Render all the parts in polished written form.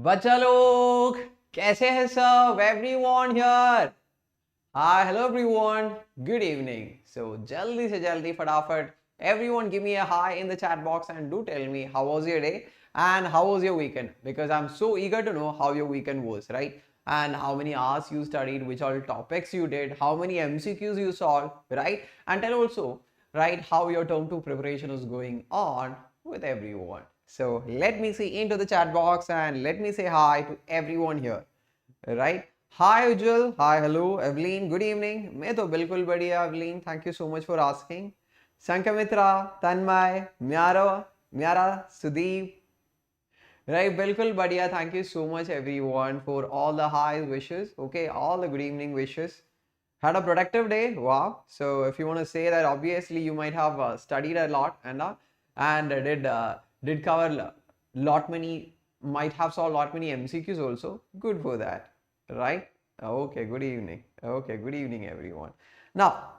बच्चा लोग कैसे हैं सब? Everyone here. Hi, hello everyone, good evening. So जल्दी से जल्दी फटाफट everyone give me a hi in the chat box and do tell me how was your day and how was your weekend, because I'm so eager to know how your weekend was, right? And how many hours you studied, which all topics you did, how many MCQs you solved, right? And tell also, right, how your term 2 preparation is going on with everyone. So let me see into the chat box and let me say hi to everyone here, right? Hi Ujjwal, hi, hello, Evelyn, good evening. मैं तो बिल्कुल बढ़िया Evelyn, thank you so much for asking. Sankamitra, Tanmay, Myara, Sudeep, right? बिल्कुल बढ़िया, thank you so much everyone for all the high wishes, okay, all the good evening wishes. Had a productive day, wow. So if you want to say that, obviously you might have studied a lot and did cover lot many, might have saw lot many MCQs also. Good for that, right? Okay, good evening. Okay, good evening everyone. Now,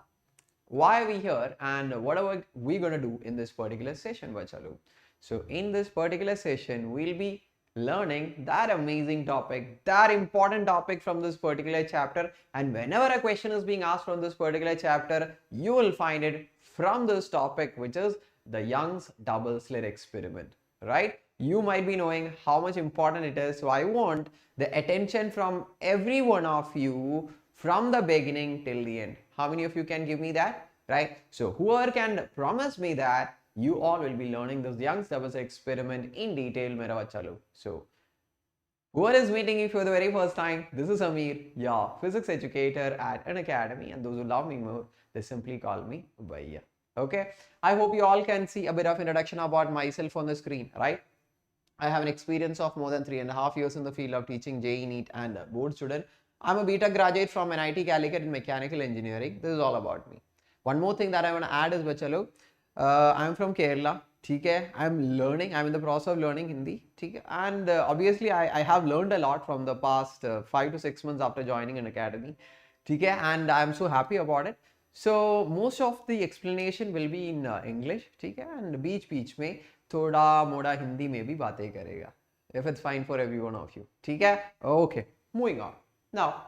why are we here and what are we going to do in this particular session, Bachalu? So in this particular session, we'll be learning that amazing topic, that important topic from this particular chapter, and whenever a question is being asked from this particular chapter, you will find it from this topic, which is the Young's double slit experiment, right? You might be knowing how much important it is, so I want the attention from every one of you from the beginning till the end. How many of you can give me that, right? So whoever can promise me that, you all will be learning this Young's double slit experiment in detail, mera bachcha log. So whoever is meeting you for the very first time, this is Ameer, your physics educator at Unacademy, and those who love me more, they simply call me Bhaiya. Okay, I hope you all can see a bit of introduction about myself on the screen, right? I have an experience of more than 3.5 years in the field of teaching JEE, NEET and board student. I'm a BTech graduate from NIT Calicut in mechanical engineering. This is all about me. One more thing that I want to add is, bachalo, I'm from Kerala. I'm learning, I'm in the process of learning Hindi. And obviously I have learned a lot from the past 5 to 6 months after joining an academy. And I'm so happy about it. So most of the explanation will be in English, and बीच में थोड़ा मोड़ा हिंदी में भी बातें करेगा, if it's fine for every one of you. Okay, moving on. Now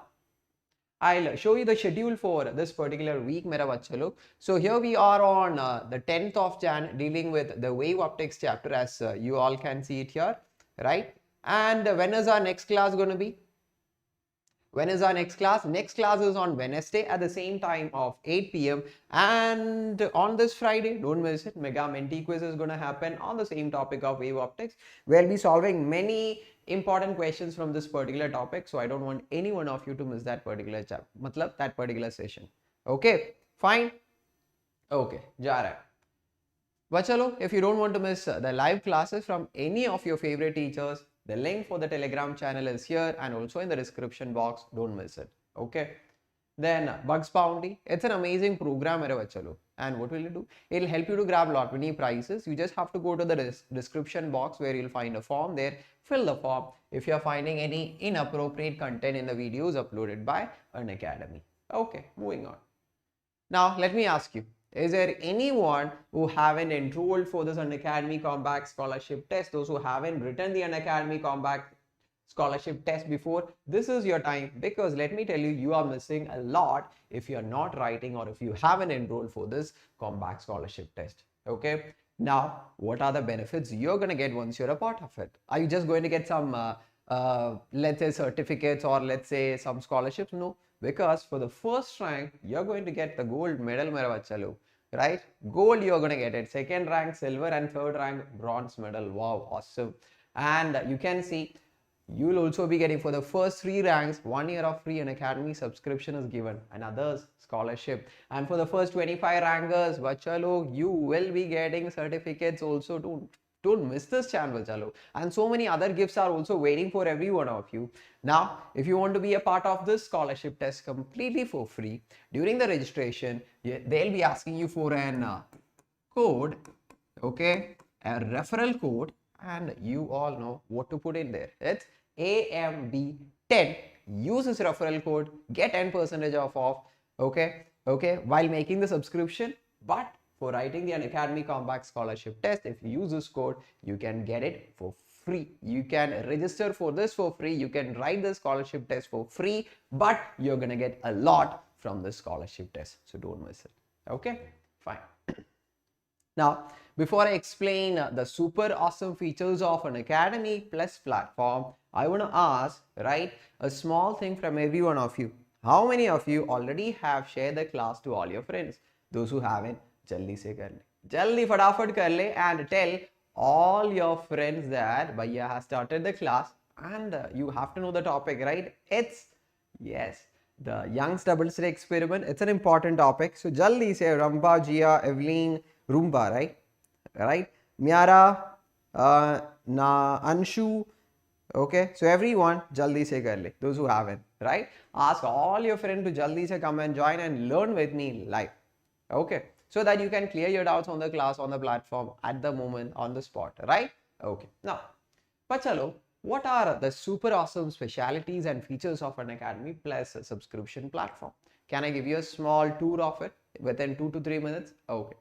I'll show you the schedule for this particular week, mera bachcha log. So here we are on the 10th of Jan, dealing with the wave optics chapter, as you all can see it here, right? And when is our next class going to be? When is our next class? Next class is on Wednesday at the same time of 8 p.m. And on this Friday, don't miss it, Mega Menti quiz is going to happen on the same topic of wave optics. We'll be solving many important questions from this particular topic. So I don't want any one of you to miss that particular that particular session. Okay, fine. Okay, ja raha hai. But chalo, if you don't want to miss the live classes from any of your favorite teachers, the link for the Telegram channel is here and also in the description box. Don't miss it. Okay. Then Bugs Bounty. It's an amazing program. And what will it do? It'll help you to grab lot many prizes. You just have to go to the description box where you'll find a form there. Fill the form if you're finding any inappropriate content in the videos uploaded by Unacademy. Okay, moving on. Now let me ask you, is there anyone who haven't enrolled for this Unacademy Combat scholarship test? Those who haven't written the Unacademy Combat scholarship test before, this is your time, because let me tell you, you are missing a lot if you're not writing or if you haven't enrolled for this Combat scholarship test. Okay. Now, what are the benefits you're going to get once you're a part of it? Are you just going to get some, let's say, certificates or let's say some scholarships? No. Because for the first rank, you're going to get the gold medal, right? Gold, you're going to get it. Second rank, silver, and third rank, bronze medal. Wow, awesome. And you can see, you'll also be getting for the first 3 ranks, 1 year of free Unacademy subscription is given, and others scholarship. And for the first 25 rankers, bachalo, you will be getting certificates also too. Don't miss this channel, chalo. And so many other gifts are also waiting for every one of you. Now, if you want to be a part of this scholarship test completely for free, during the registration, they'll be asking you for an code, okay, a referral code, and you all know what to put in there. It's AMB10. Use this referral code, get 10% off, okay, while making the subscription. But for writing the Unacademy Combat scholarship test, if you use this code, you can get it for free. You can register for this for free. You can write the scholarship test for free, but you're gonna get a lot from the scholarship test. So don't miss it. Okay, fine. Now, before I explain the super awesome features of Unacademy Plus platform, I want to ask, right, a small thing from every one of you. How many of you already have shared the class to all your friends? Those who haven't, jaldi se kar le. Jaldi fatafat kar le and tell all your friends that Bhaiya has started the class and you have to know the topic, right? Yes, the Young's double slit experiment. It's an important topic. So jaldi se Ramba, Jia, Evelyn, Rumba, right? Miara, Anshu, okay? So everyone, jaldi se kar le. Those who haven't, right? Ask all your friends to jaldi se come and join and learn with me live, okay? So that you can clear your doubts on the class, on the platform, at the moment, on the spot, right? Okay. Now, but chalo, what are the super awesome specialities and features of Unacademy Plus a subscription platform? Can I give you a small tour of it within 2 to 3 minutes? Okay.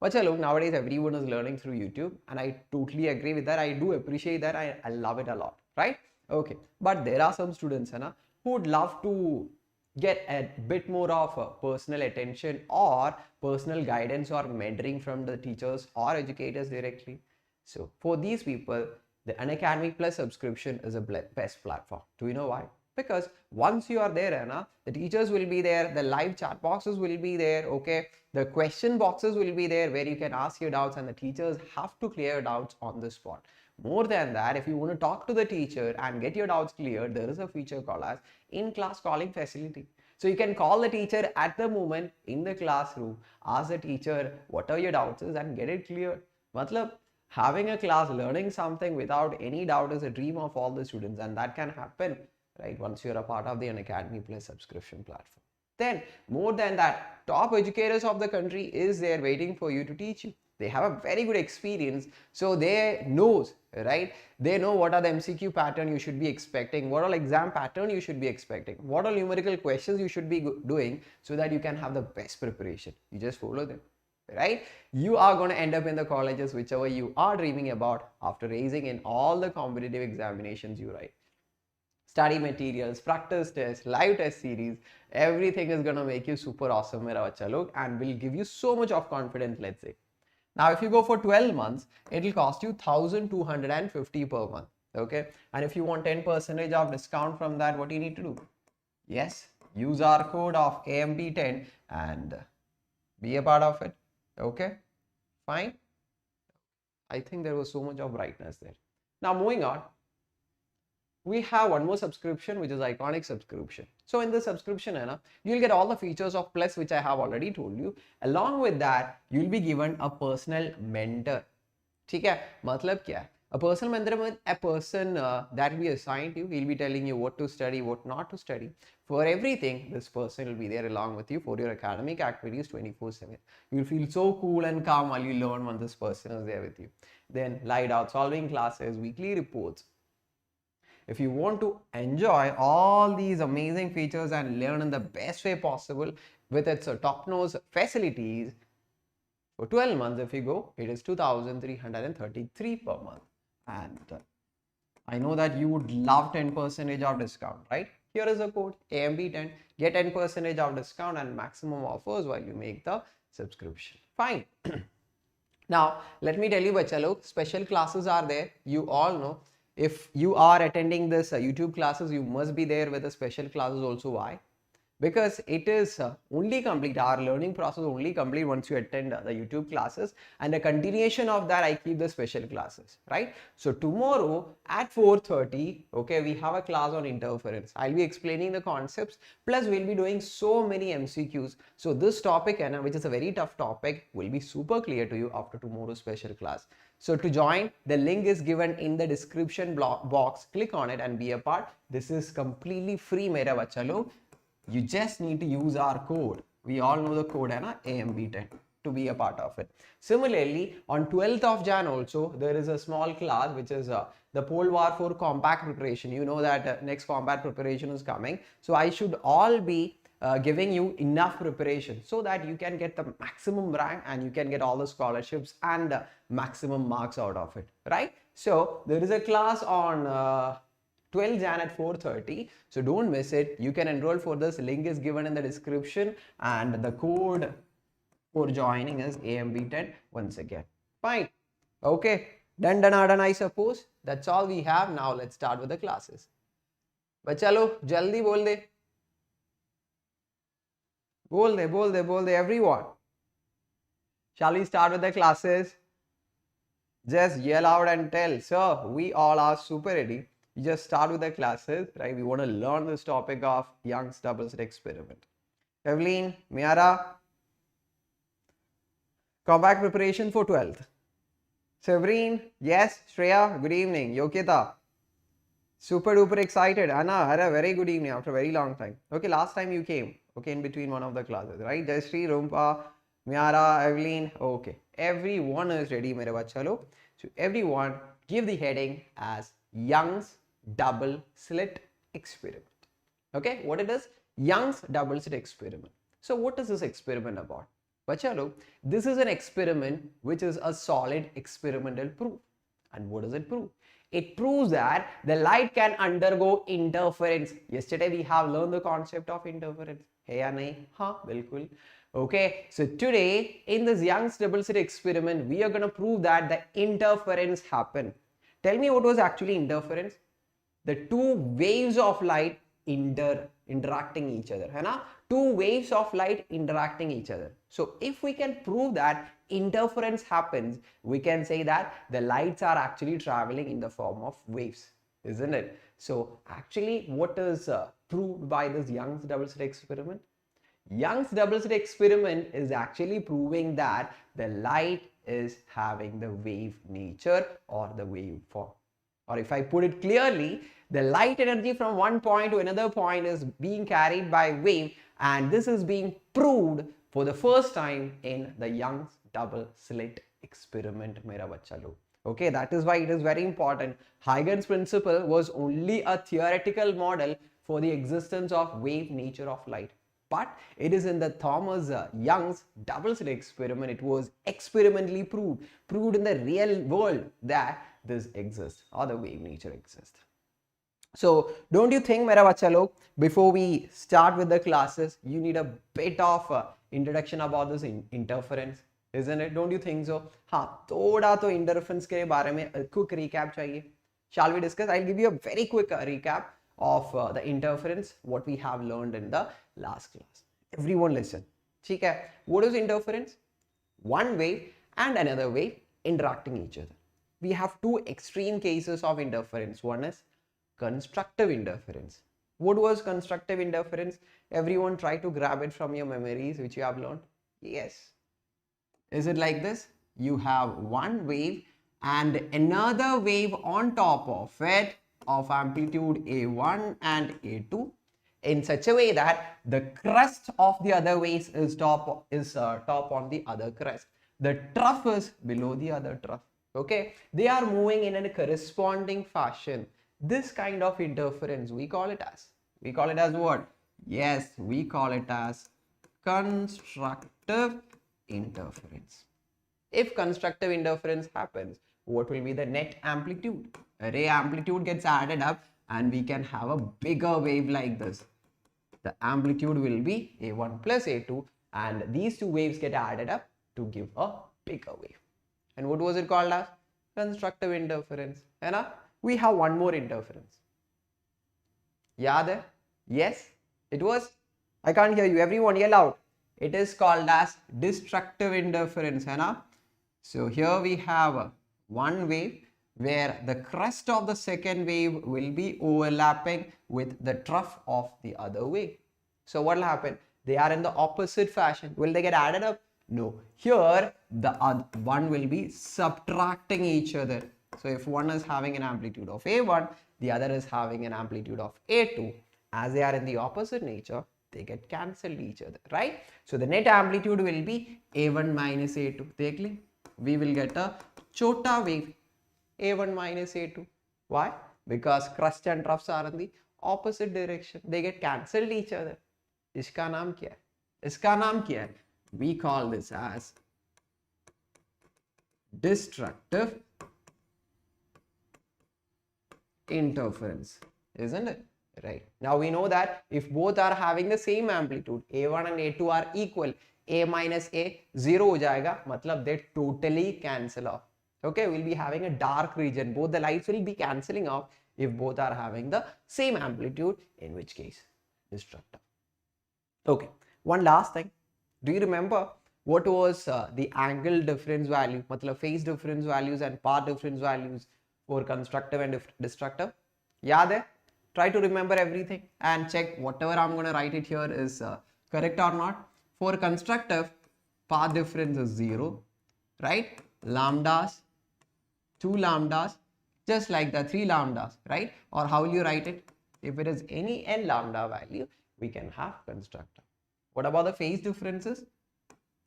But look, nowadays everyone is learning through YouTube and I totally agree with that. I do appreciate that. I love it a lot, right? Okay. But there are some students who would love to get a bit more of personal attention or personal guidance or mentoring from the teachers or educators directly. So for these people, the Unacademy Plus subscription is a best platform. Do you know why? Because once you are there, the teachers will be there, the live chat boxes will be there, okay? The question boxes will be there where you can ask your doubts and the teachers have to clear your doubts on the spot. More than that, if you want to talk to the teacher and get your doubts cleared, there is a feature called as in-class calling facility. So you can call the teacher at the moment in the classroom, ask the teacher what are your doubts and get it cleared. Matlab, having a class, learning something without any doubt is a dream of all the students, and that can happen, right, once you're a part of the Unacademy Plus subscription platform. Then, more than that, top educators of the country is there waiting for you to teach you. They have a very good experience, so they knows, right? They know what are the MCQ pattern you should be expecting, what all exam pattern you should be expecting, what all numerical questions you should be doing so that you can have the best preparation. You just follow them, right? You are going to end up in the colleges whichever you are dreaming about after raising in all the competitive examinations you write. Study materials, practice tests, live test series, everything is going to make you super awesome, mera bacha log, and will give you so much of confidence, let's say. Now, if you go for 12 months, it will cost you 1,250 per month, okay? And if you want 10% of discount from that, what do you need to do? Yes, use our code of AMB10 and be a part of it, okay? Fine. I think there was so much of brightness there. Now, moving on. We have one more subscription, which is Iconic subscription. So in this subscription, you'll get all the features of Plus, which I have already told you. Along with that, you'll be given a personal mentor. Okay? Matlab kya hai? A personal mentor means a person that we assigned you. He'll be telling you what to study, what not to study. For everything, this person will be there along with you for your academic activities 24/7. You'll feel so cool and calm while you learn when this person is there with you. Then light out solving classes, weekly reports. If you want to enjoy all these amazing features and learn in the best way possible with its top-notch facilities, for 12 months, if you go, it is 2,333 per month. And I know that you would love 10% of discount, right? Here is a code AMB10. Get 10% of discount and maximum offers while you make the subscription. Fine. Now, let me tell you, bacha log, special classes are there. You all know. If you are attending this YouTube classes, you must be there with the special classes also. Why? Because it is only complete, our learning process only complete once you attend the YouTube classes, and a continuation of that I keep the special classes, right? So tomorrow at 4:30, okay, we have a class on interference. I'll be explaining the concepts, plus we'll be doing so many MCQs. So this topic, which is a very tough topic, will be super clear to you after tomorrow's special class. So to join, the link is given in the description box. Click on it and be a part. This is completely free, mera bacha log. You just need to use our code. We all know the code, AMB10, to be a part of it. Similarly, on 12th of Jan also, there is a small class which is the Pole War 4 combat preparation. You know that next combat preparation is coming. So I should all be giving you enough preparation so that you can get the maximum rank and you can get all the scholarships and maximum marks out of it, right? So there is a class on 12 Jan at 4:30. So don't miss it. You can enroll for this. Link is given in the description, and the code for joining is AMB10 once again. Fine. Okay. Done, I suppose. That's all we have. Now let's start with the classes. But chalo, jaldi bol de everyone. Shall we start with the classes? Just yell out and tell. So we all are super ready. You just start with the classes, right? We want to learn this topic of Young's double slit experiment. Evelyn, Miara, combat preparation for 12th. Severine, yes. Shreya, good evening. Yokita, super duper excited. Anna, had a very good evening after a very long time. Okay, last time you came, okay, in between one of the classes, right? Jayashree, Rumpa, Miara, Evelyn, okay. Everyone is ready, mere bachalo. So everyone give the heading as Young's double slit experiment. Okay, what it is? Young's double slit experiment. So what is this experiment about? Bachalo, this is an experiment which is a solid experimental proof. And what does it prove? It proves that the light can undergo interference. Yesterday we have learned the concept of interference. Hai ya nahi? Ha, bilkul. Okay, so today in this Young's double slit experiment, we are going to prove that the interference happened. Tell me what was actually interference? The two waves of light interacting each other. Hai na? Two waves of light interacting each other. So if we can prove that interference happens, we can say that the lights are actually traveling in the form of waves, isn't it? So actually what is proved by this Young's double slit experiment? Young's double slit experiment is actually proving that the light is having the wave nature or the wave form. Or if I put it clearly, the light energy from one point to another point is being carried by wave, and this is being proved for the first time in the Young's double slit experiment, mera bachcha log. Okay, that is why it is very important. Huygens principle was only a theoretical model for the existence of wave nature of light. But it is in the Thomas Young's double slit experiment, it was experimentally proved in the real world that this exists or the wave nature exists. So don't you think, mera bachcha log, before we start with the classes, you need a bit of introduction about this interference, isn't it? Don't you think so? हाँ, थोड़ा तो interference के बारे में quick recap चाहिए. Shall we discuss? I'll give you a very quick recap of the interference, what we have learned in the last class. Everyone listen. ठीक है? What is interference? One wave and another wave interacting each other. We have two extreme cases of interference. One is constructive interference. What was constructive interference? Everyone try to grab it from your memories which you have learned. Yes. Is it like this? You have one wave and another wave on top of it of amplitude A1 and A2 in such a way that the crest of the other wave is top on the other crest. The trough is below the other trough. Okay, they are moving in a corresponding fashion. This kind of interference we call it as what? Yes, we call it as constructive interference. If constructive interference happens, what will be the net amplitude? Array amplitude gets added up and we can have a bigger wave like this. The amplitude will be A1 plus A2 and these two waves get added up to give a bigger wave. And what was it called as? Constructive interference. And we have one more interference. Yaad hai? Yes, it was. I can't hear you. Everyone yell out. It is called as destructive interference. Hai? So here we have one wave where the crest of the second wave will be overlapping with the trough of the other wave. So what will happen? They are in the opposite fashion. Will they get added up? No. Here the one will be subtracting each other. So if one is having an amplitude of A1, the other is having an amplitude of A2. As they are in the opposite nature, they get cancelled each other, right? So the net amplitude will be A1 minus A2. Dekh li? We will get a chota wave, A1 minus A2. Why? Because crust and troughs are in the opposite direction. They get cancelled each other. Iska naam kya hai? Iska naam kya hai? We call this as destructive interference, isn't it? Right. Now we know that if both are having the same amplitude, A1 and A2 are equal, A minus A 0 ho jayega, matlab they totally cancel off. Okay, we'll be having a dark region. Both the lights will be cancelling off if both are having the same amplitude, in which case destructive. Okay, one last thing. Do you remember what was the angle difference value, matlab phase difference values and path difference values for constructive and destructive? Yaad hai? Try to remember everything and check whatever I'm going to write it here is correct or not. For constructive, path difference is 0, right? Lambdas, 2 lambdas, just like the 3 lambdas, right? Or how will you write it? If it is any n lambda value, we can have constructive. What about the phase differences?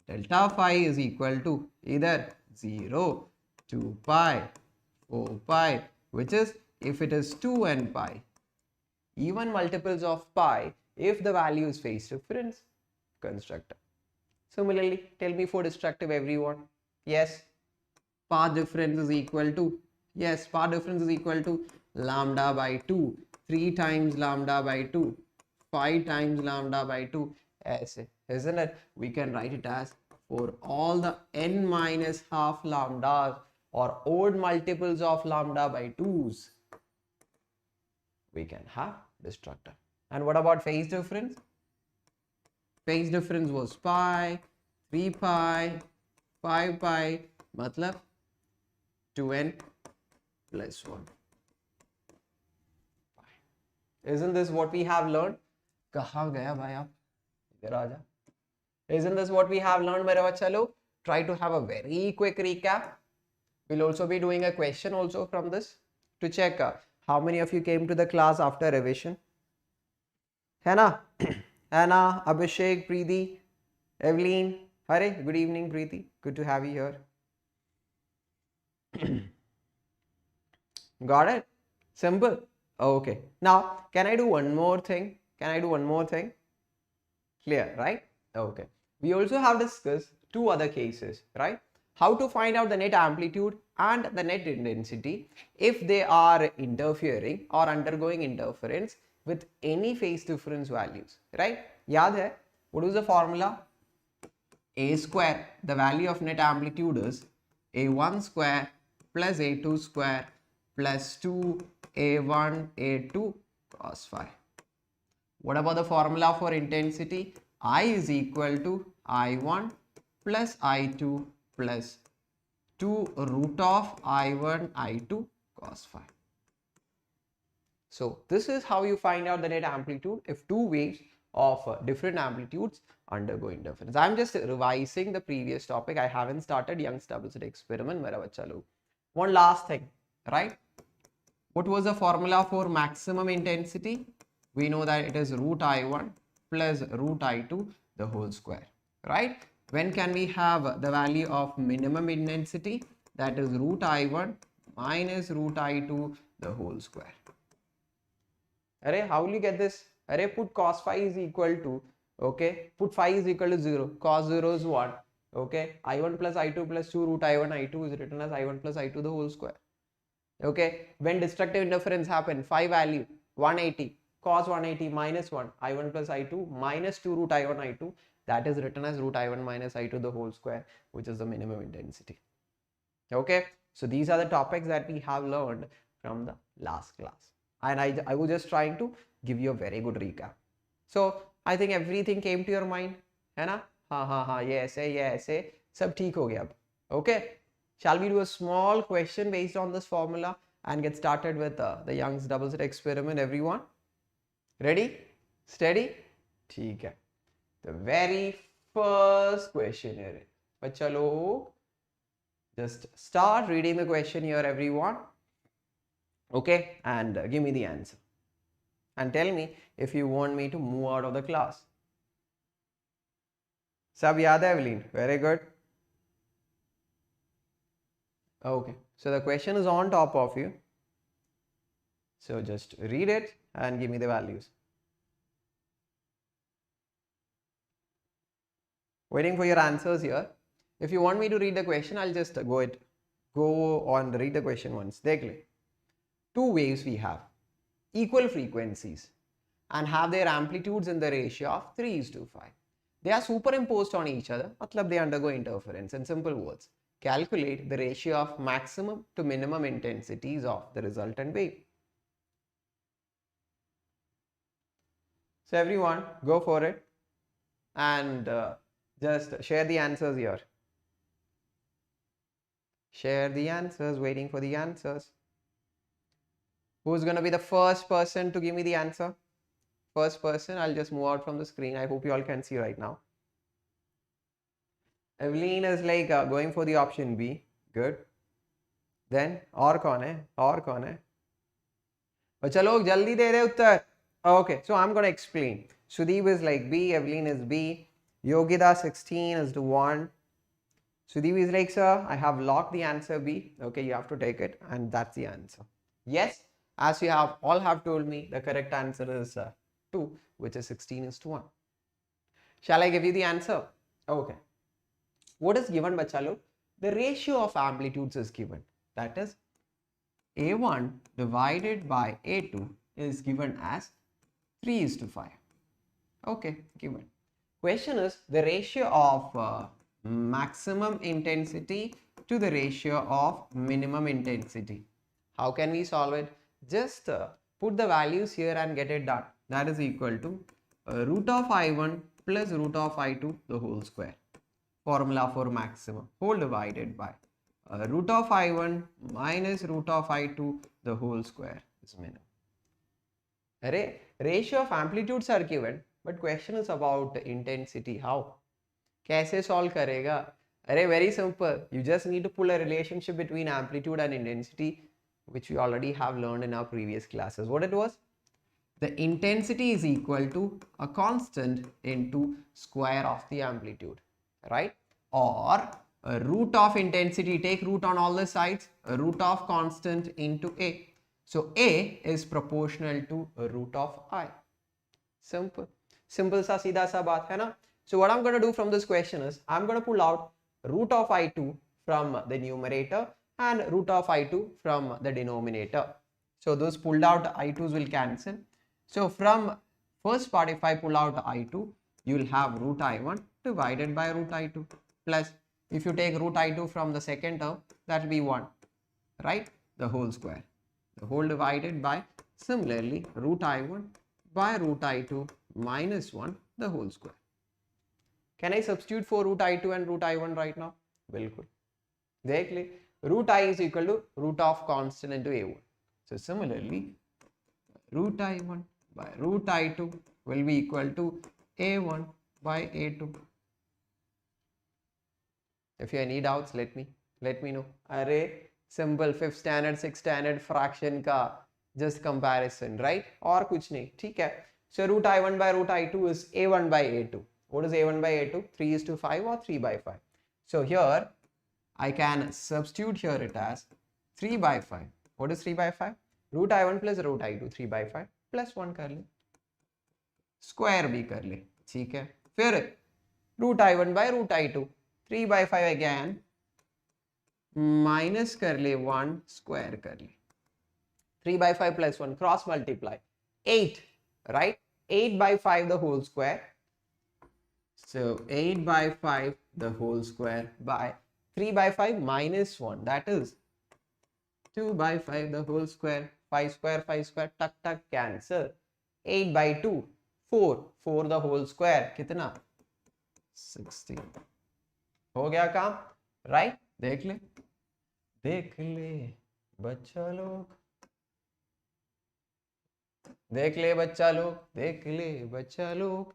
Delta phi is equal to either 0, 2 pi, 4 pi, which is if it is 2 and pi, even multiples of pi, if the value is phase difference, constructive. Similarly, tell me for destructive, everyone. Yes, path difference is equal to, yes, path difference is equal to lambda by 2, 3 times lambda by 2, 5 times lambda by 2, isn't it? We can write it as for all the n minus half lambdas or odd multiples of lambda by 2's, we can have destructive. And what about phase difference? Phase difference was pi, 3 pi, 5 pi, matlab 2n plus 1. Isn't this what we have learned? Kahan gaya bhai aap? Idhar aa ja. Isn't this what we have learned, mere bachcha log? Try to have a very quick recap. We'll also be doing a question also from this to check how many of you came to the class after revision. Hannah, Anna, Abhishek, Preeti, Evelyn. Hare, good evening, Preeti. Good to have you here. Got it? Simple. Okay. Now, can I do one more thing? Can I do one more thing? Clear, right? Okay. We also have discussed two other cases, right? How to find out the net amplitude and the net intensity if they are interfering or undergoing interference with any phase difference values, right? Yaad hai? What is the formula? A square, the value of net amplitude is A1 square plus A2 square plus 2 A1 A2 cos phi. What about the formula for intensity? I is equal to I1 plus I2 plus 2 root of I1 I2 cos phi. So this is how you find out the net amplitude if two waves of different amplitudes undergo interference. I am just revising the previous topic. I haven't started Young's double slit experiment. Mera bachcha log. One last thing, right? What was the formula for maximum intensity? We know that it is root I1 plus root I2 the whole square, right? When can we have the value of minimum intensity? That is root I1 minus root I2 the whole square. Array, how will you get this? Array, put cos phi is equal to, okay, put phi is equal to 0, cos 0 is 1, okay, I1 plus I2 plus 2 root I1 I2 is written as I1 plus I2 the whole square. Okay, when destructive interference happen, phi value 180, cos 180 minus 1, I1 plus I2 minus 2 root I1 I2, that is written as root I1 minus I2 the whole square, which is the minimum intensity. Okay, so these are the topics that we have learned from the last class. And I was just trying to give you a very good recap. So I think everything came to your mind, है ना? हाँ, yes, सब ठीक हो गया अब. Okay, shall we do a small question based on this formula and get started with the Young's double slit experiment, everyone? Ready? Steady? ठीक है. The very first question here. बच्चा लोग, just start reading the question here, everyone. Okay, and give me the answer. And tell me if you want me to move out of the class. Sab yaad hai, Evelyn? Very good. Okay, so the question is on top of you. So just read it and give me the values. Waiting for your answers here. If you want me to read the question, I'll just go on read the question once. Dekh le. two waves we have, equal frequencies, and have their amplitudes in the ratio of 3:5. They are superimposed on each other, matlab they undergo interference. In simple words, calculate the ratio of maximum to minimum intensities of the resultant wave. So everyone, go for it and just share the answers here. Share the answers, waiting for the answers. Who's going to be the first person to give me the answer? First person, I'll just move out from the screen. I hope you all can see right now. Evelyn is like going for the option B. Good. Then, और कौन है? और कौन है? बच्चा लोग जल्दी दे दे उत्तर. Okay, so I'm going to explain. Sudeep is like B, Evelyn is B, Yogida 16 is the 1. Sudeep is like, sir, I have locked the answer B. Okay, you have to take it, and that's the answer. Yes, as you have all have told me, the correct answer is 2, which is 16:1. Shall I give you the answer? Okay. What is given, bacha log? The ratio of amplitudes is given. That is, A1 divided by A2 is given as 3:5. Okay, given. Question is the ratio of maximum intensity to the ratio of minimum intensity. How can we solve it? Just put the values here and get it done. That is equal to root of I1 plus root of I2 the whole square. Formula for maximum, whole divided by root of I1 minus root of I2 the whole square is minimum. Array, ratio of amplitudes are given, but question is about intensity. How? कैसे solve करेगा? Array, very simple. You just need to pull a relationship between amplitude and intensity, which we already have learned in our previous classes. What it was? The intensity is equal to a constant into square of the amplitude, right? Or a root of intensity, take root on all the sides, a root of constant into A. So A is proportional to a root of I. Simple. Simple sa seedha sa baat hai na? So what I'm going to do from this question is, I'm going to pull out root of I2 from the numerator and root of I2 from the denominator. So those pulled out I2s will cancel. So from first part, if I pull out I2, you will have root I1 divided by root I2 plus, if you take root I2 from the second term, that will be 1, right? The whole square. The whole divided by, similarly, root I1 by root I2 minus 1 the whole square. Can I substitute for root I2 and root I1 right now? Bilkul. देख ले, root I is equal to root of constant into A1. So similarly, root I1 by root I2 will be equal to A1 by A2. If you have any doubts, let me know. Array, simple 5th standard, 6th standard fraction ka just comparison, right? और कुछ नहीं, ठीक है? So root I1 by root I2 is A1 by A2. What is A1 by A2? 3:5 or 3/5. So here I can substitute here it as 3/5. What is 3/5? Root I1 plus root I2, 3/5 plus 1 कर ले, square भी कर ले, ठीक है? फिर root I1 by root I2, 3/5 again, minus कर ले 1, square कर ले, 3/5 plus 1, cross multiply, 8, right? 8/5 the whole square. So 8/5 the whole square by 3/5 minus 1, that is 2/5 the whole square. 5 square, tuck tuck cancel. 8/2, 4 the whole square, कितना? 16. हो गया काम, right? देख ले बच्चा लोग, देख ले बच्चा लोग,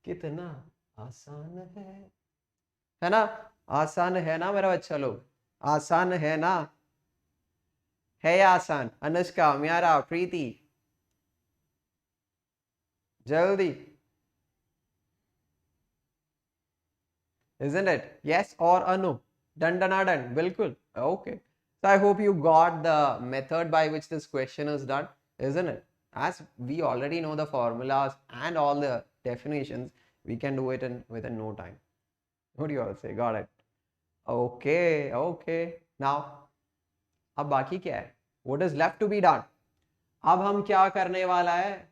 कितना आसान है ना? आसान है ना मेरा बच्चा लोग? आसान है ना? है या आसान? अनुष्का, म्यारा, प्रीति, जल्दी. Isn't it? Yes or a no? Done. Bilkul. Okay. So I hope you got the method by which this question is done, isn't it? As we already know the formulas and all the definitions, we can do it within no time. What do you all say? Got it? Okay. Now, अब बाकी क्या है? What is left to be done? अब हम क्या करने वाला है,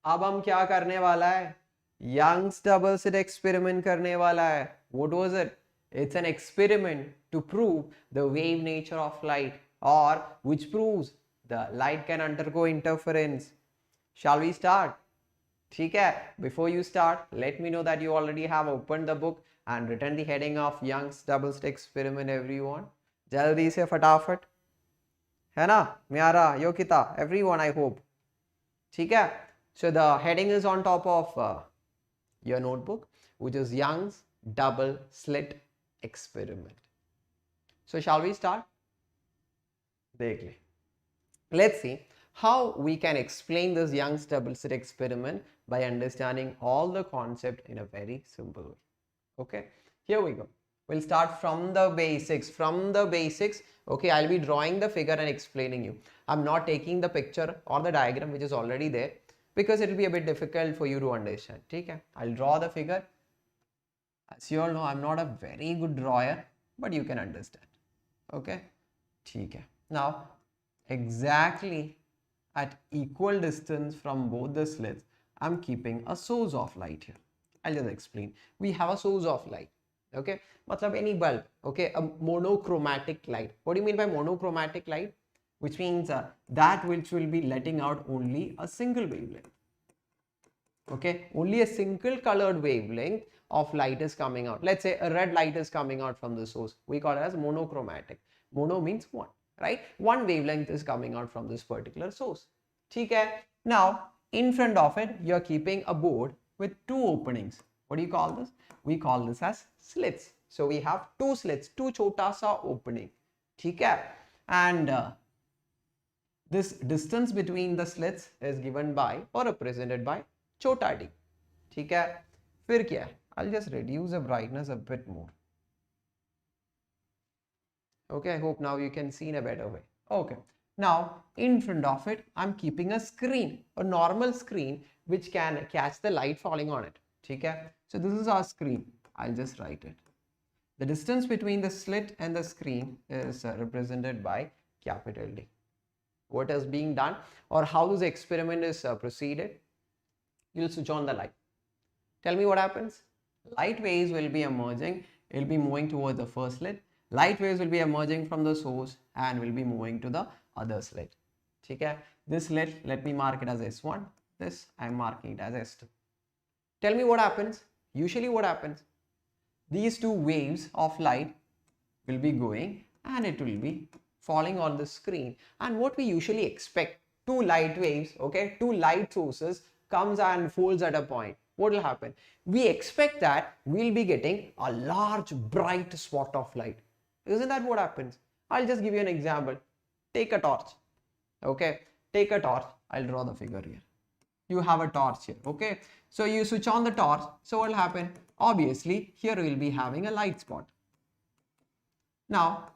अब हम क्या करने वाला है, Young's double slit experiment करने वाला है. What was it? It's an experiment to prove the wave nature of light, or which proves the light can undergo interference. Shall we start? ठीक है. Before you start, let me know that you already have opened the book and written the heading of Young's double slit experiment, everyone. जल्दी से फटाफट, है ना म्यारा, योकिता, everyone, I hope. ठीक है. So the heading is on top of your notebook, which is Young's double slit experiment. So shall we start? देख ले. Let's see how we can explain this Young's double slit experiment by understanding all the concept in a very simple way. Okay, here we go. We'll start from the basics. Okay, I'll be drawing the figure and explaining you. I'm not taking the picture or the diagram which is already there, because it will be a bit difficult for you to understand. Okay, I'll draw the figure. As you all know, I'm not a very good drawer, but you can understand. Okay, okay. Now, exactly at equal distance from both the slits, I'm keeping a source of light here. I'll just explain. We have a source of light. Okay, matlab any bulb. Okay, a monochromatic light. What do you mean by monochromatic light? Which means that which will be letting out only a single wavelength. Okay, only a single colored wavelength of light is coming out. Let's say a red light is coming out from the source. We call it as monochromatic. Mono means one, right? One wavelength is coming out from this particular source. Okay. Now, in front of it, you're keeping a board with two openings. What do you call this? We call this as slits. So we have two slits, two chota sa opening. Okay. And this distance between the slits is given by or represented by chota d. Okay. फिर क्या? I'll just reduce the brightness a bit more. Okay, I hope now you can see in a better way. Okay, now in front of it, I'm keeping a screen, a normal screen which can catch the light falling on it. Okay, so this is our screen. I'll just write it. The distance between the slit and the screen is represented by capital D. What is being done or how this experiment is proceeded? You'll switch on the light. Tell me what happens. Light waves will be emerging. It will be moving towards the first slit. Light waves will be emerging from the source and will be moving to the other slit. Okay? This slit, let me mark it as S1. This, I'm marking it as S2. Tell me what happens. Usually what happens? These two waves of light will be going and it will be falling on the screen. And what we usually expect, two light waves, okay, two light sources comes and folds at a point. What will happen? We expect that we'll be getting a large bright spot of light. Isn't that what happens? I'll just give you an example. Take a torch. Okay, take a torch. I'll draw the figure here. You have a torch here. Okay, so you switch on the torch. So what will happen? Obviously, here we'll be having a light spot. Now,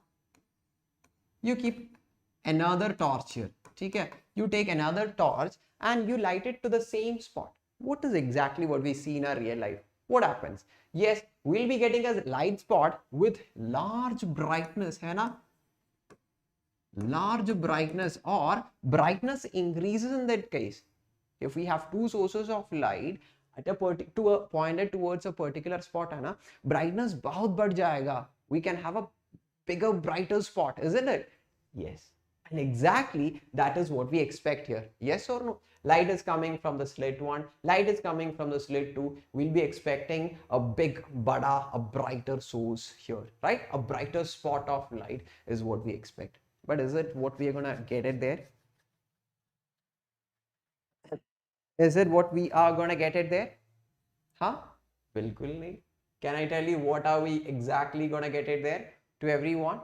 you keep another torch here. Okay, you take another torch and you light it to the same spot. What is exactly what we see in our real life? What happens? Yes, we'll be getting a light spot with large brightness, hai na? Large brightness, or brightness increases in that case. If we have two sources of light at a pointed towards a particular spot, hai na, brightness bahut बढ़ जाएगा. We can have a bigger, brighter spot, isn't it? Yes. And exactly that is what we expect here. Yes or no? Light is coming from the slit 1, light is coming from the slit 2. We'll be expecting a big, a brighter source here, right? A brighter spot of light is what we expect. But is it what we are gonna get it there? Is it what we are gonna get it there? Huh? Bilkul nahi. Can I tell you what are we exactly gonna get it there to everyone?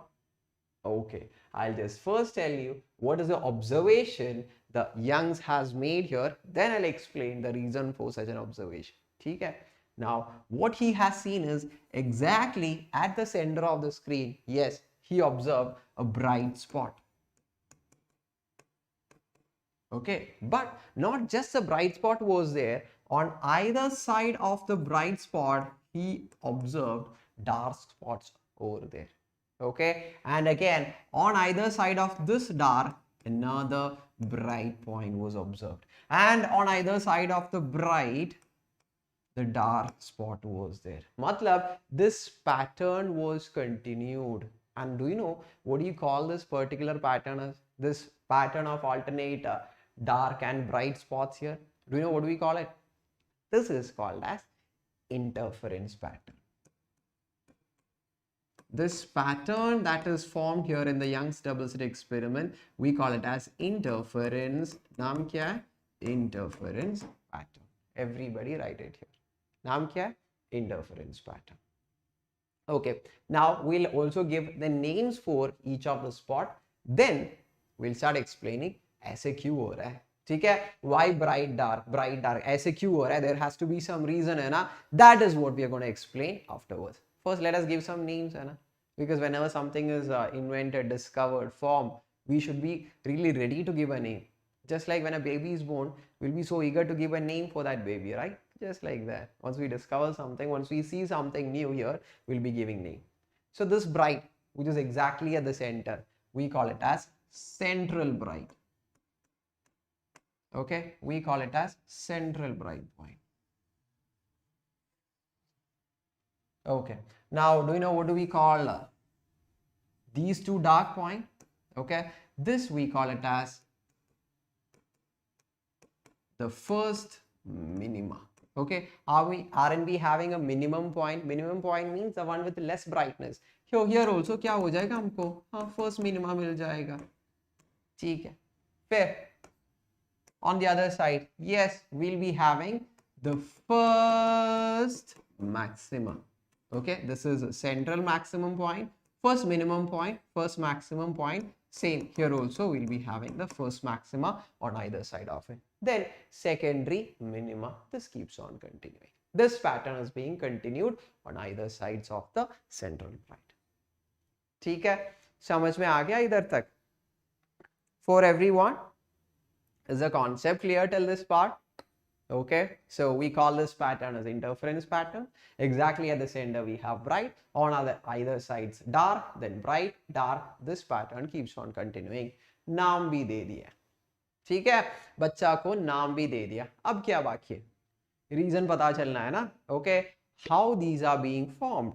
Okay, I'll just first tell you what is the observation the Young's has made here, then I'll explain the reason for such an observation. Okay? Now, what he has seen is exactly at the center of the screen, yes, he observed a bright spot. Okay, but not just a bright spot was there. On either side of the bright spot, he observed dark spots over there. Okay, and again on either side of this dark another bright point was observed, and on either side of the bright the dark spot was there. Matlab, this pattern was continued. And do you know what do you call this particular pattern as? This pattern of alternate dark and bright spots here. Do you know what we call it? This is called as interference pattern. This pattern that is formed here in the Young's double slit experiment, we call it as interference. Naam kya hai? Interference pattern. Everybody write it here. Naam kya hai? Interference pattern. Okay, now we'll also give the names for each of the spot. Then we'll start explaining ऐसे क्यों हो रहा है, ठीक है? Why bright dark ऐसे क्यों हो रहा है? There has to be some reason है ना? That is what we are going to explain afterwards. First, let us give some names है ना? Because whenever something is invented, discovered, formed, we should be really ready to give a name. Just like when a baby is born, we'll be so eager to give a name for that baby, right? Just like that. Once we discover something, once we see something new here, we'll be giving name. So this bright, which is exactly at the center, we call it as central bright. Okay, we call it as central bright point. Okay, now do you know what do we call these two dark point? Okay, this we call it as the first minima. Okay, aren't we having a minimum point? Minimum point means the one with less brightness. Here also क्या हो जाएगा हमको? हाँ, first minima मिल जाएगा. ठीक है. फिर on the other side, yes, we'll be having the first maximum. Okay, this is a central maximum point, first minimum point, first maximum point. Same here also we'll be having the first maxima on either side of it. Then secondary minima, this keeps on continuing. This pattern is being continued on either sides of the central point. ठीक है, समझ में आ गया इधर तक? For everyone, is the concept clear till this part? Okay, so we call this pattern as interference pattern. Exactly at the center we have bright, on either sides dark, then bright, dark. This pattern keeps on continuing. नाम भी दे दिया, ठीक है, बच्चा को नाम भी दे दिया. अब क्या बाकी है? रीजन पता चलना है ना. Okay, how these are being formed.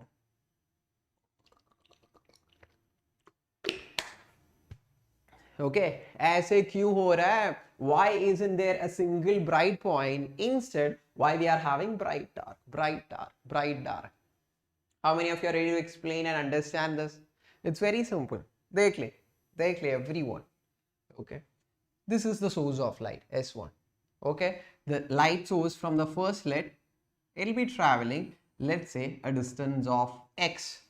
Okay, ऐसे क्यों हो रहा है? Why isn't there a single bright point? Instead, why we are having bright dark, bright dark, bright dark? How many of you are ready to explain and understand this? It's very simple. देख ले everyone. Okay, this is the source of light, S1. Okay, the light source from the first slit, it'll be traveling, let's say, a distance of x.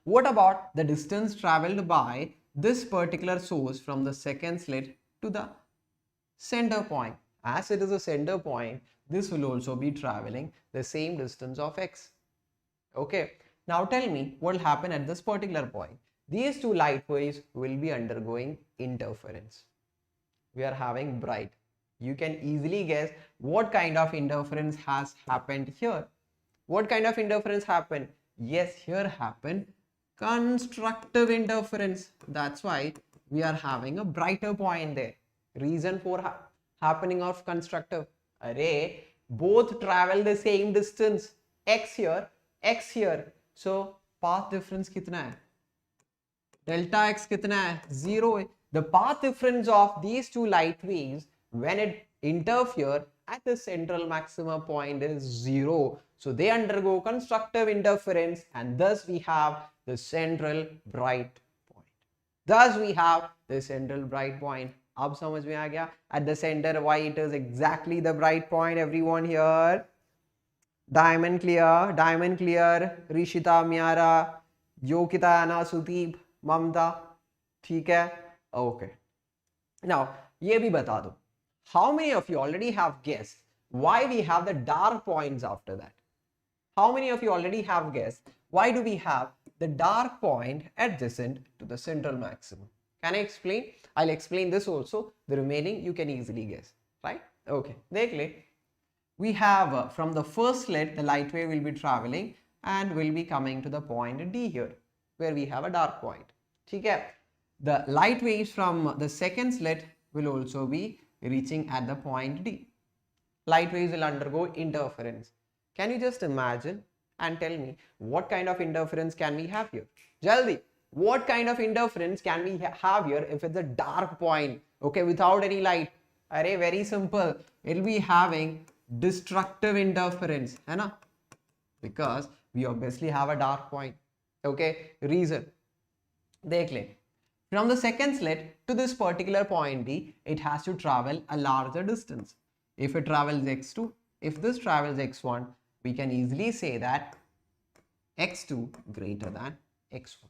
What about the distance traveled by this particular source from the second slit to the center point? As it is a center point, this will also be traveling the same distance of x. Okay, now tell me what will happen at this particular point. These two light waves will be undergoing interference. We are having bright. You can easily guess what kind of interference has happened here. What kind of interference happened? Yes, here happened constructive interference. That's why we are having a brighter point there. Reason for happening of constructive. Array, both travel the same distance. X here, X here. So path difference कितना है? Delta X कितना है? 0. The path difference of these two light waves when it interfere at the central maximum point is 0. So they undergo constructive interference, and thus we have the central bright point. Thus we have the central bright point. अब समझ में आ गया? At the center, why it is exactly the bright point, everyone here? Diamond clear, diamond clear. Rishita, Miara, Yokita, Anna, Sudeep, Mamta. ठीक है? Okay. Now, ये भी बता दो. How many of you already have guessed why we have the dark points after that? How many of you already have guessed why do we have the dark point adjacent to the central maximum? Can I explain? I'll explain this also. The remaining you can easily guess, right? Okay. देख ले. We have from the first slit, the light wave will be traveling and will be coming to the point D here, where we have a dark point. ठीक है? the light waves from the second slit will also be reaching at the point D. Light waves will undergo interference. Can you just imagine and tell me what kind of interference can we have here? Jaldi, what kind of interference can we have here if it's a dark point, okay, without any light? Array, very simple. It will be having destructive interference, है ना? Because we obviously have a dark point. Okay, reason. देख ले. From the second slit to this particular point D, it has to travel a larger distance. If it travels x2, if this travels x1, we can easily say that x2 greater than x1.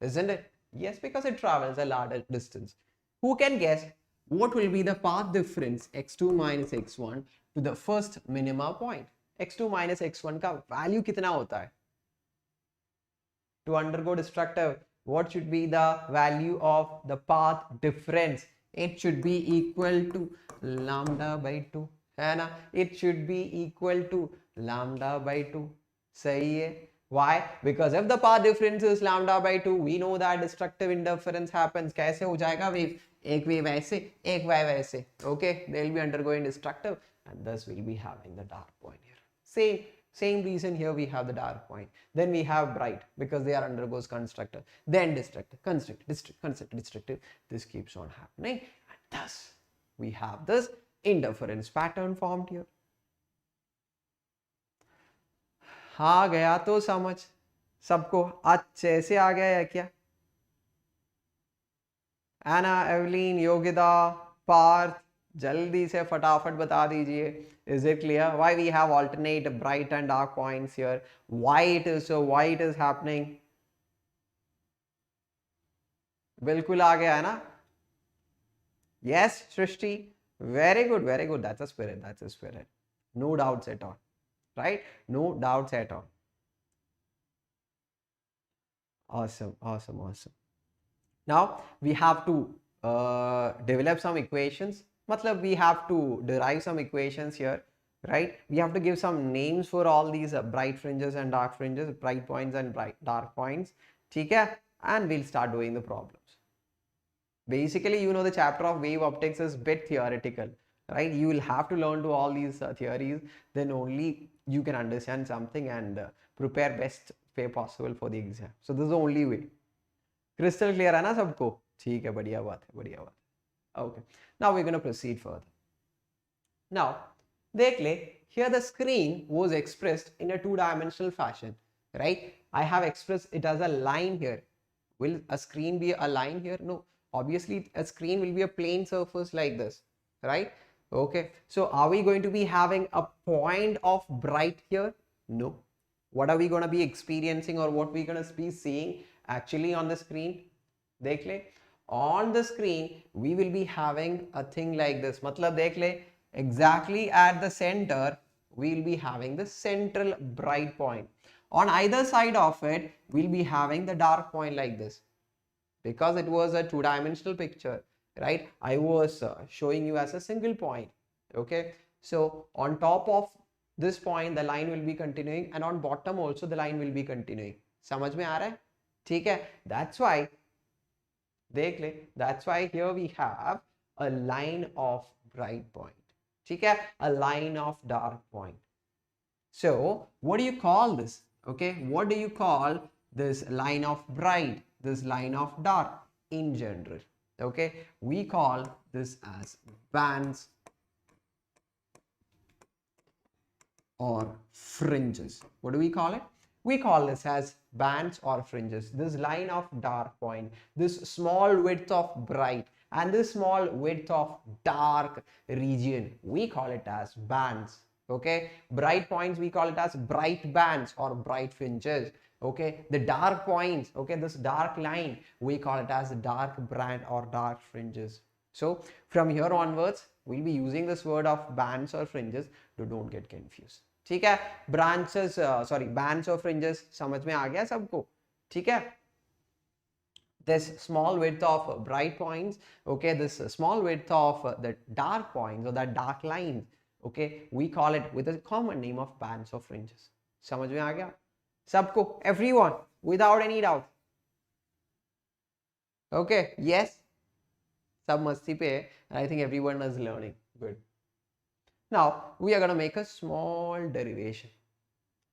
Isn't it? Yes, because it travels a larger distance. Who can guess what will be the path difference x2 minus x1 to the first minima point? x2 minus x1 का value कितना होता है? To undergo destructive, what should be the value of the path difference? It should be equal to lambda by 2, है ना? It should be equal to lambda by 2. सही है? Why? Because if the path difference is lambda by 2, we know that destructive interference happens. कैसे हो जाएगा wave? एक wave ऐसे, एक wave ऐसे. Okay, they will be undergoing destructive, and thus we'll be having the dark point here. Same reason here we have the dark point. Then we have bright because they are undergoes constructive. Then destructive, constructive, destructive. This keeps on happening, and thus we have this interference pattern formed here. हाँ गया तो समझ सबको अच्छे से आ गया है क्या? एना, एवलीन, योगिता, पार्थ, जल्दी से फटाफट बता दीजिए. Is it clear why we have alternate bright and dark points here? Why it is so? Why it is happening? बिल्कुल आ गया है ना? Yes, Srishti. Very good, very good. That's a spirit. That's a spirit. No doubts at all. Right? No doubts at all. Awesome, awesome, awesome. Now we have to develop some equations. Matlab we have to derive some equations here, right? We have to give some names for all these bright fringes and dark fringes, bright points and dark points. ठीक है? And we'll start doing the problems. Basically, you know, the chapter of wave optics is bit theoretical, right? You will have to learn to all these theories, then only you can understand something and prepare best way possible for the exam. So this is the only way. Crystal clear है ना सबको? ठीक है, बढ़िया बात है, बढ़िया बात है. Okay, now we're going to proceed further. Now, देख ले, here the screen was expressed in a two-dimensional fashion, right? I have expressed it as a line here. Will a screen be a line here? No. Obviously, a screen will be a plane surface like this, right? Okay, so are we going to be having a point of bright here? No. What are we going to be experiencing, or what we're going to be seeing actually on the screen? देख ले, on the screen we will be having a thing like this. मतलब देख ले, exactly at the center we will be having the central bright point. On either side of it we'll be having the dark point like this. Because it was a two-dimensional picture, right? I was showing you as a single point. Okay, so on top of this point the line will be continuing, and on bottom also the line will be continuing. समझ में आ रहा है? ठीक है? That's why देख ले, that's why here we have a line of bright point. ठीक है? A line of dark point. So what do you call this? Okay, what do you call this line of bright, this line of dark in general? Okay, we call this as bands or fringes. What do we call it? We call this as bands or fringes. This line of dark point, this small width of bright and this small width of dark region, we call it as bands. Okay, bright points we call it as bright bands or bright fringes. Okay, the dark points, okay, this dark line, we call it as dark band or dark fringes. So from here onwards we'll be using this word of bands or fringes, so don't get confused. ठीक है? branches bands or fringes समझ में आ गया सबको? ठीक है? This small width of bright points, okay, this small width of the dark points or that dark lines, okay, we call it with a common name of bands or fringes. समझ में आ गया सबको? Everyone, without any doubt. Okay, yes, sab masti pe hai, and I think everyone is learning. Good. Now we are going to make a small derivation.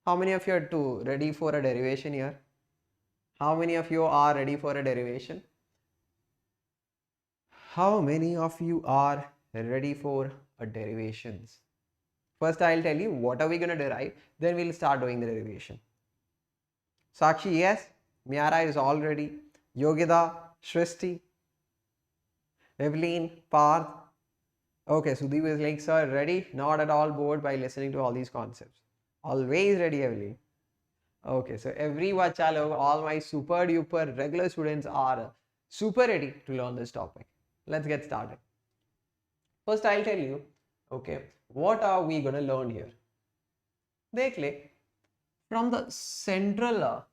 How many of you are ready for a derivation here? How many of you are ready for a derivation? How many of you are ready for a derivations? First I'll tell you what are we going to derive, then we'll start doing the derivation. Sakshi, yes. Miara is all ready. Yogida, Shrishti, Evelyn, Parth. Okay, Sudeep is like, sir, ready? Not at all bored by listening to all these concepts. Always ready, Evelyn. Okay, so every Vachalo, all my super duper regular students are super ready to learn this topic. Let's get started. First, I'll tell you, okay, what are we going to learn here? Dekh, from the central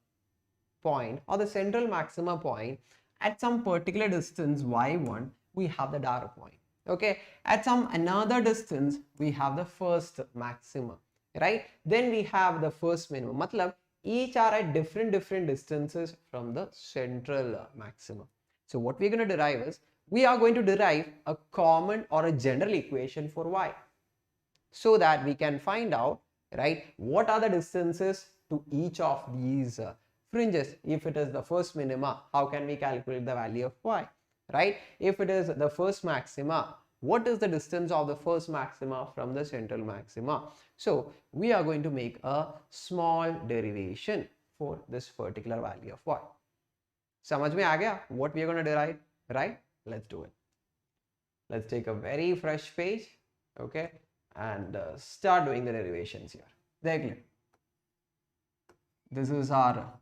point or the central maxima point at some particular distance y1, we have the data point. Okay, at some another distance, we have the first maxima, right? Then we have the first minimum. Matlab, each are at different distances from the central maxima. So what we're going to derive is, we are going to derive a common or a general equation for y, so that we can find out, right, what are the distances to each of these fringes. If it is the first minima, how can we calculate the value of y, right? If it is the first maxima, what is the distance of the first maxima from the central maxima? So we are going to make a small derivation for this particular value of y. Samajh mein aa gaya what we are going to derive, right? Let's do it. Let's take a very fresh page, okay, and start doing the derivations here. There, this is our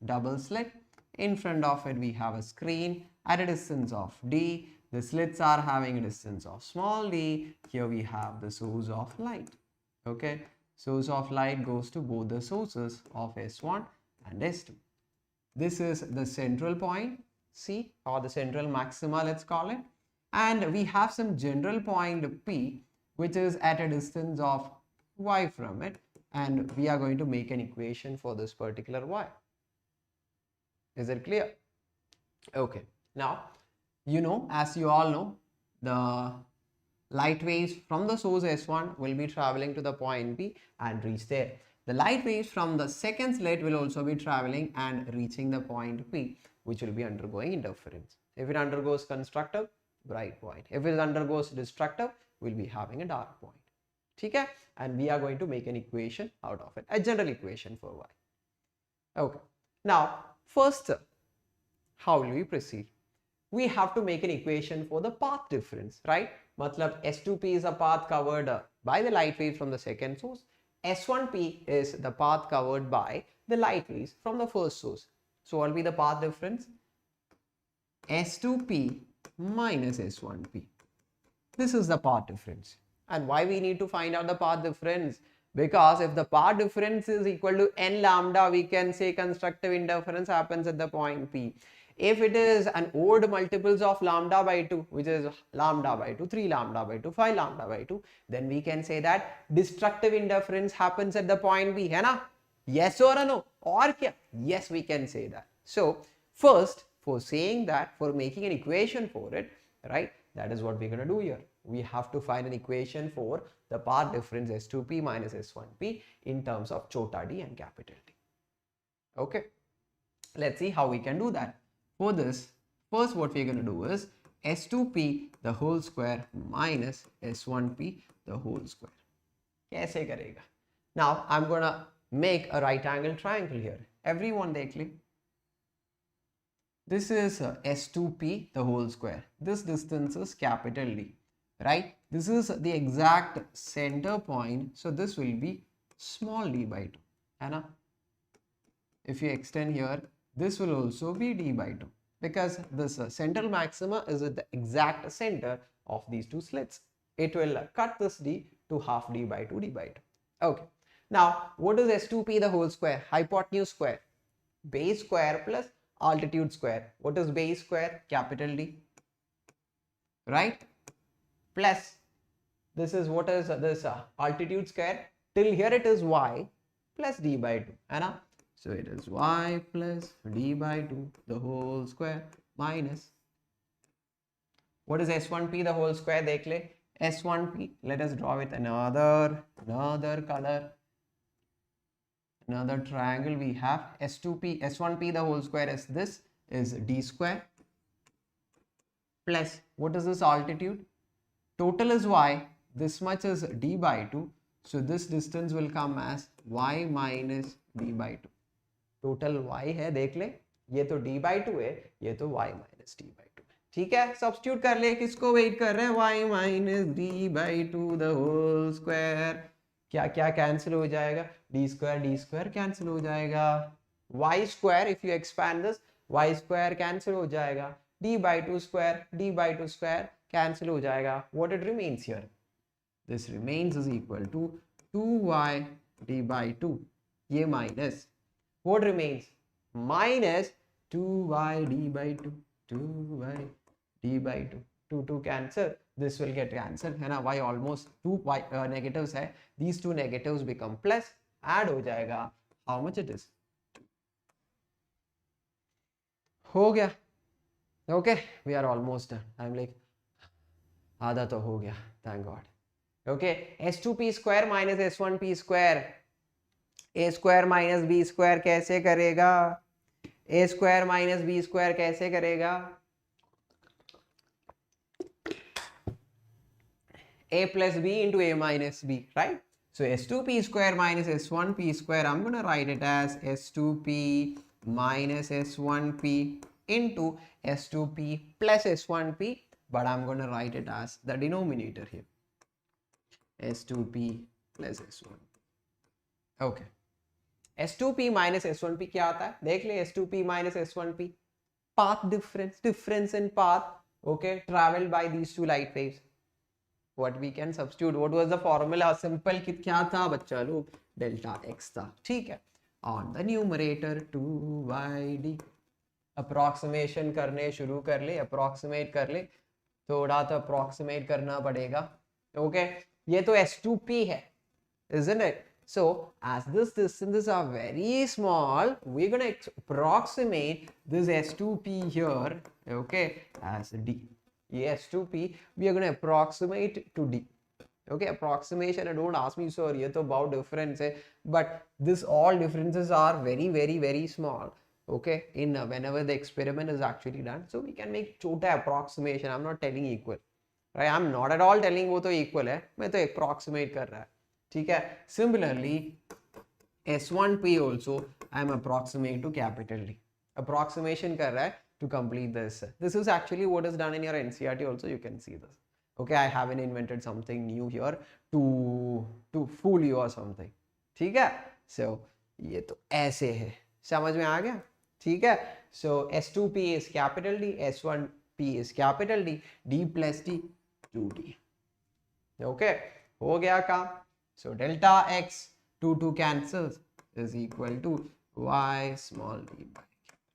double slit. In front of it we have a screen at a distance of d. The slits are having a distance of small d. Here we have the source of light. Okay, source of light goes to both the sources of S1 and S2. This is the central point C, or the central maxima, let's call it. And we have some general point P, which is at a distance of y from it, and we are going to make an equation for this particular y. Is it clear? Okay, now you know, as you all know, the light waves from the source S1 will be traveling to the point P and reach there. The light waves from the second slit will also be traveling and reaching the point P, which will be undergoing interference. If it undergoes constructive, bright point. If it undergoes destructive, we'll be having a dark point. Okay? And we are going to make an equation out of it, a general equation for y. Okay. Now, first, how will we proceed? We have to make an equation for the path difference, right? Matlab S2P is a path covered by the light waves from the second source. S1P is the path covered by the light waves from the first source. So what will be the path difference? S2P minus S1P. This is the path difference. And why we need to find out the path difference? Because if the path difference is equal to n lambda, we can say constructive interference happens at the point P. If it is an odd multiples of lambda by 2, which is lambda by 2, 3 lambda by 2, 5 lambda by 2, then we can say that destructive interference happens at the point B, hai na? Yes or no? Or kya? Yes, we can say that. So first, for saying that, for making an equation for it, right, that is what we're going to do here. We have to find an equation for the path difference S2P minus S1P in terms of chota d and capital D. Okay, let's see how we can do that. For this, first what we're going to do is S2P the whole square minus S1P the whole square. Kaise karega? Now I'm going to make a right angle triangle here. Everyone dekh. This is S2P the whole square. This distance is capital D, right? This is the exact center point. So this will be small d by 2. Anna? If you extend here, this will also be d by 2, because this central maxima is at the exact center of these two slits. It will cut this d to half d by 2, d by 2. Okay. Now, what is S2P the whole square? Hypotenuse square. Base square plus altitude square. What is base square? Capital D. Right? Plus, this is what is this altitude square. Till here it is y plus d by 2. Anna? So it is y plus d by 2 the whole square minus What is S1p the whole square? देख ले. S1p, let us draw with another color, another triangle. We have S2p, S1p the whole square is this, is d square, plus what is this altitude? Total is y, this much is d by 2, so this distance will come as y minus d by 2. Total y है, देख ले, ये तो d by 2 है, ये तो y minus d by 2 है. ठीक है, सब्स्टिट्यूट कर ले. किसको वेट कर रहे हैं? y minus d by 2 the whole square. क्या क्या कैंसिल हो जाएगा? d square कैंसिल हो जाएगा. y square, if you expand this, y square cancel हो जाएगा. d by 2 square कैंसिल हो जाएगा. What it remains here? This remains is equal to 2y d by 2. ये minus. What remains? Minus 2y d by 2. 2y d by 2. 2 cancel. This will get cancelled है ना. y almost 2 y negatives है. These two negatives become plus. Add हो जाएगा. How much it is? हो गया. Okay, we are almost done. I'm like आधा तो हो गया. Thank God. Okay, S2p square minus S1p square. A square minus B square कैसे करेगा? A square minus B square कैसे करेगा? A plus B into A minus B, right? So S2p square minus S1p square, I'm going to write it as S2p minus S1p into S2p plus S1p, but I'm going to write it as the denominator here. S2p plus S1p. Okay. S2p minus S1p क्या आता है? देख ले. S2p minus S1p, path difference in path, okay, traveled by these two light waves. What we can substitute? What was the formula? Simple. क्या था बच्चा लोग? Delta x था. ठीक है. On the numerator 2yd. Approximation करने शुरू कर ले. Approximate कर ले. थोड़ा तो approximate करना पड़ेगा. Okay. ये तो S2p है, isn't it? So as this distances are very small, we're going to approximate this S2p here, okay, as d. Yes, S2p, we are going to approximate to d. Okay, approximation, don't ask me, sir, ये तो about difference है, but this all differences are very small. Okay, in whenever the experiment is actually done, so we can make छोटा approximation. I'm not telling equal, right? I'm not at all telling वो तो equal है, मैं तो approximate कर रहा है. ठीक है. Similarly, S1p also I am approximating to capital D. Approximation कर रहा है to complete this. This is actually what is done in your NCERT also. You can see this. Okay, I haven't invented something new here to fool you or something. ठीक है. So ये तो ऐसे है. समझ में आ गया? ठीक है. So S2p is capital D, S1p is capital D, D plus D 2D. Okay, हो गया काम. So delta x 2 cancels is equal to y small d by capital.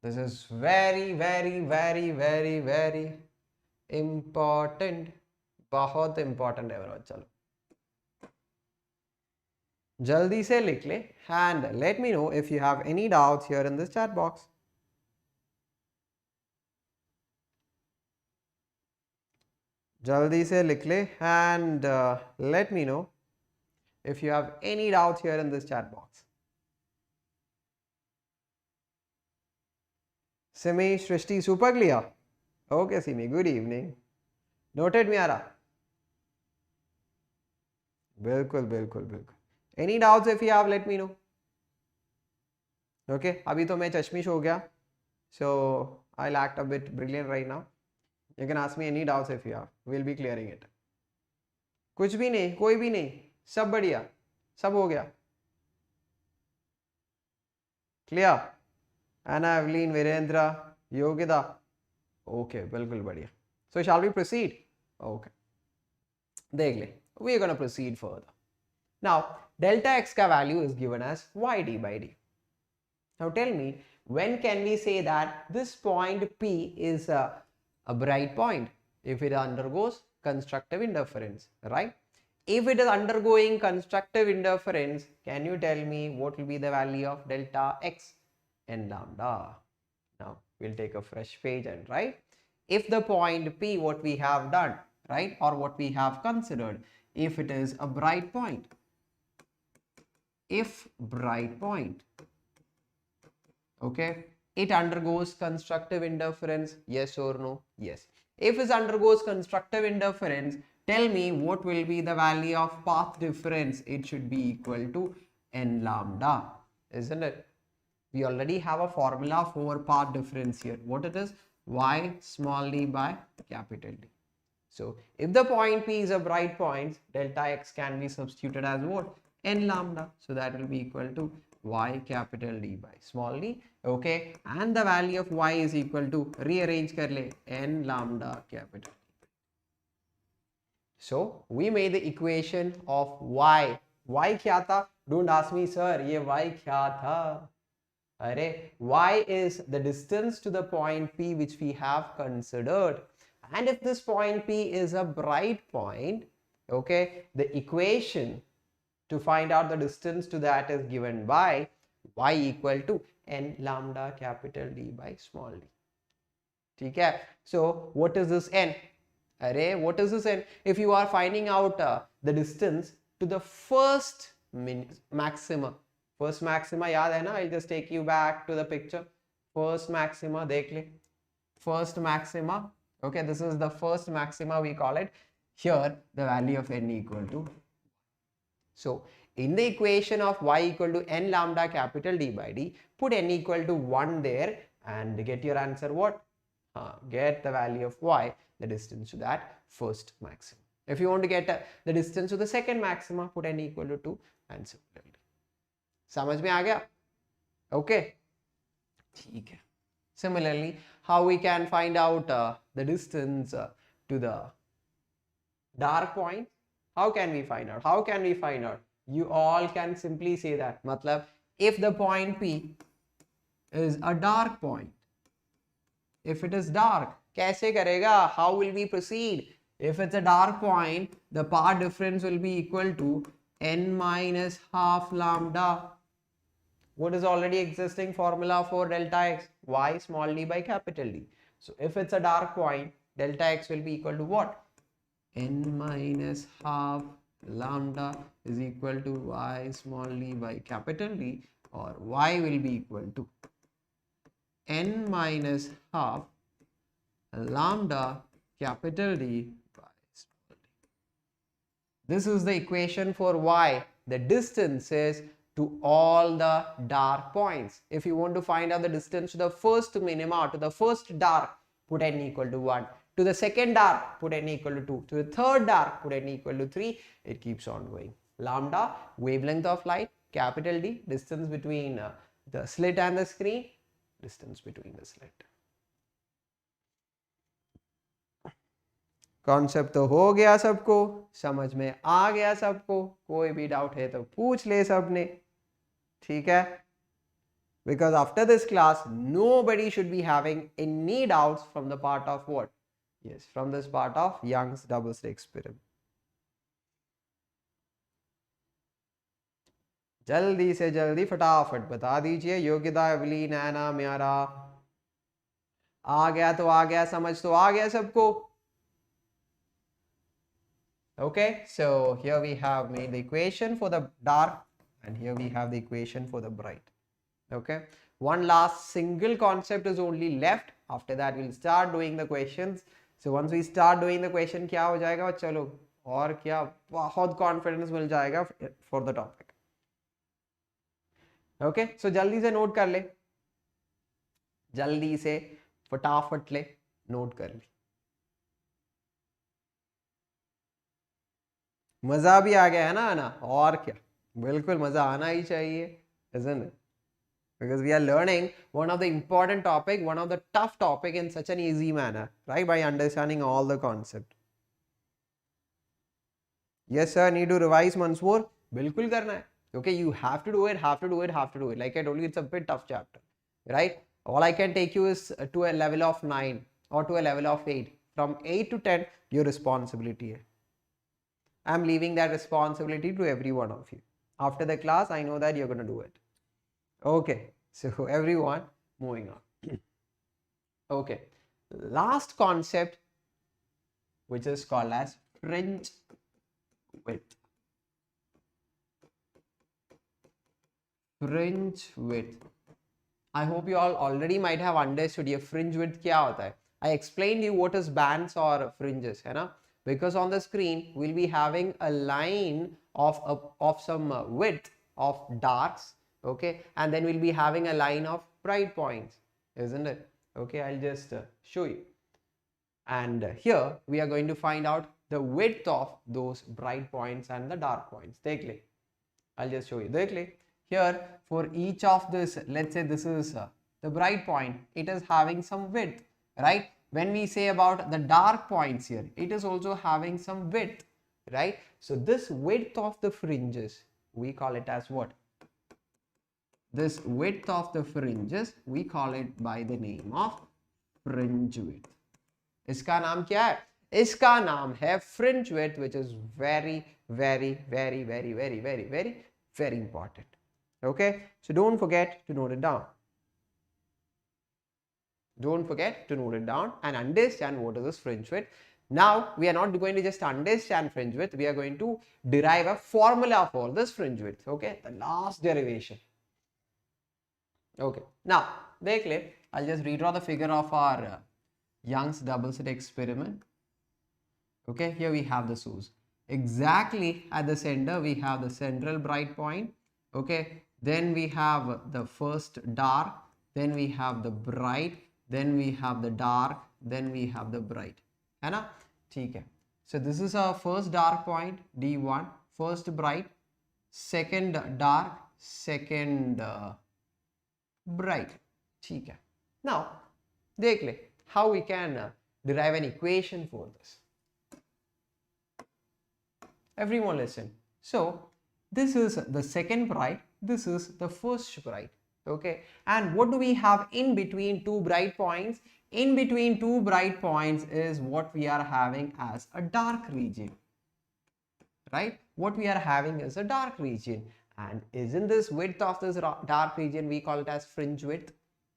This is very important. बहुत important है बच्चा लोग. जल्दी से लिख ले and let me know if you have any doubts here in this chat box. जल्दी से लिख ले and let me know if you have any doubts here in this chat box. Simi, Srishti, super clear. Okay, Simi, good evening. Noted Miara? बिल्कुल. Any doubts if you have, let me know. Okay, अभी तो मैं चश्मिश हो गया. So I'll act a bit brilliant right now. You can ask me any doubts if you have. We'll be clearing it. कुछ भी नहीं, कोई भी नहीं, सब बढ़िया, सब हो गया. Clear? Anna, Evelyn, Virendra, Yogida. Okay, बिल्कुल बढ़िया. So shall we proceed? Okay. देख ले. We are going to proceed further. Now, delta x का value is given as yd by d. Now tell me, when can we say that this point P is a bright point? If it undergoes constructive interference, right? If it is undergoing constructive interference, can you tell me what will be the value of delta x and lambda? Now we'll take a fresh page and write if the point P, what we have done, right, or what we have considered, if it is a bright point, if bright point, okay, it undergoes constructive interference, yes or no? Yes. If it undergoes constructive interference, tell me what will be the value of path difference. It should be equal to n lambda, isn't it? We already have a formula for path difference here. What it is? Y small d by capital D. So if the point P is a bright point, delta x can be substituted as what? N lambda. So that will be equal to y capital D by small d. Okay. And the value of y is equal to, rearrange kar le, n lambda capital D. So we made the equation of y. Y kya tha? Don't ask me, sir, ye y kya tha? Array, y is the distance to the point P which we have considered. And if this point P is a bright point, okay, the equation to find out the distance to that is given by y equal to n lambda capital D by small d. Okay. So what is this n? Array, what is this n? If you are finding out the distance to the first maxima, first maxima yaad hai na? I'll just take you back to the picture. First maxima, dekh le. First maxima, okay, this is the first maxima, we call it. Here the value of n equal to. So in the equation of y equal to n lambda capital D by D, put n equal to 1 there and get your answer what? Get the value of y, the distance to that first maxima. If you want to get the distance to the second maxima, put n equal to 2 and similarly. समझ में आ गया? Okay. ठीक है. Similarly, how we can find out the distance to the dark point? How can we find out? How can we find out? You all can simply say that. Matlab, if the point P is a dark point, if it is dark, कैसे करेगा? How will we proceed? If it's a dark point, the path difference will be equal to n minus half lambda. What is already existing formula for delta x? Y small d by capital D. So if it's a dark point, delta x will be equal to what? N minus half lambda is equal to y small d by capital D, or y will be equal to n minus half lambda capital D by small d. This is the equation for y. The distance is to all the dark points. If you want to find out the distance to the first minima, to the first dark, put n equal to 1. To the second dark, put n equal to 2. To the third dark, put n equal to 3. It keeps on going. Lambda, wavelength of light. Capital D, distance between the slit and the screen. Distance between the slit. Concept तो हो गया सबको, समझ में आ गया सबको, कोई भी डाउट है तो पूछ ले सबने, ठीक है? Because after this class, nobody should be having any doubts from the part of what? Yes, from this part of Young's double slit experiment. जल्दी से जल्दी फटाफट बता दीजिए. योगिता, एवलीन, नैना, म्यारा, आ गया तो आ गया, समझ तो आ गया सबको. Okay, so here we have made the equation for the dark and here we have the equation for the bright. Okay, one last single concept is only left. After that we'll start doing the questions. So once we start doing the question, क्या हो जाएगा? चलो और क्या, बहुत confidence मिल जाएगा for the topic. Okay, so जल्दी से नोट कर ले, जल्दी से फटाफट ले, नोट कर ले. मजा भी आ गया है ना? और क्या, बिल्कुल मजा आना ही चाहिए, isn't it? Because we are learning one of the important topic, one of the tough topic in such an easy manner, right? By understanding all the concept. Yes sir, need to revise Mansoor? बिल्कुल करना है. Okay, you have to do it, have to do it, have to do it. Like I told you, it's a bit tough chapter, right? All I can take you is to a level of 9 or to a level of 8. From 8 to 10, your responsibility hai. I'm leaving that responsibility to every one of you. After the class, I know that you're going to do it. Okay, so everyone, moving on. Okay, last concept, which is called as fringe width. Fringe width. I hope you all already might have understood ये fringe width क्या होता है. I explained you what is bands or fringes, है ना? Because on the screen we'll be having a line of some width of darks, okay, and then we'll be having a line of bright points, isn't it? Okay, I'll just show you. And here we are going to find out the width of those bright points and the dark points. देख ले. I'll just show you. देख ले. Here for each of this, let's say this is the bright point, it is having some width, right? When we say about the dark points here, it is also having some width, right? So this width of the fringes, we call it as what? This width of the fringes, we call it by the name of fringe width. इसका नाम क्या है? इसका नाम है fringe width, which is very important. Okay, so don't forget to note it down. Don't forget to note it down and understand what is this fringe width. Now we are not going to just understand fringe width, we are going to derive a formula for this fringe width. Okay, the last derivation. Okay, now देख ले, I'll just redraw the figure of our Young's double slit experiment. Okay, here we have the source. Exactly at the center we have the central bright point. Okay, then we have the first dark, then we have the bright, then we have the dark, then we have the bright, है ना? ठीक है. So this is our first dark point D1, first bright, second dark, second bright. ठीक है. Now देख ले how we can derive an equation for this. Everyone listen. So this is the second bright, this is the first bright, okay, and what do we have in between two bright points? In between two bright points is what we are having as a dark region, right? What we are having is a dark region, and isn't this width of this dark region, we call it as fringe width?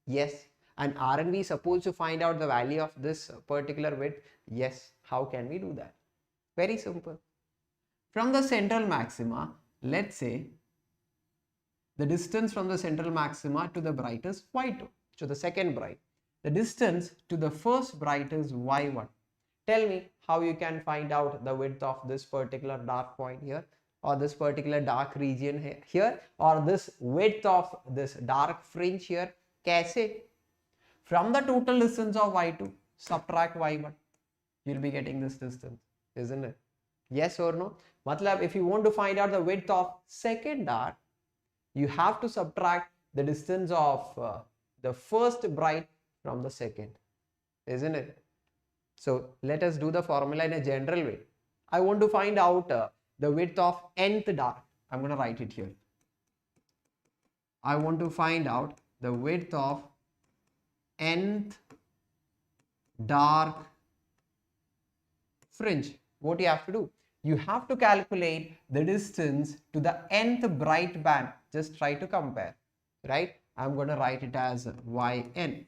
Yes. And aren't we supposed to find out the value of this particular width? Yes. How can we do that? Very simple. From the central maxima, let's say the distance from the central maxima to the bright is y2, to the second bright. The distance to the first bright is y1. Tell me how you can find out the width of this particular dark point here, or this particular dark region here, or this width of this dark fringe here. कैसे? From the total distance of y2, subtract y1. You'll be getting this distance, isn't it? Yes or no? Matlab, if you want to find out the width of second dark, you have to subtract the distance of the first bright from the second, isn't it? So let us do the formula in a general way. I want to find out the width of nth dark. I'm going to write it here. I want to find out the width of nth dark fringe. What you have to do? You have to calculate the distance to the nth bright band. Just try to compare, right? I'm going to write it as yn.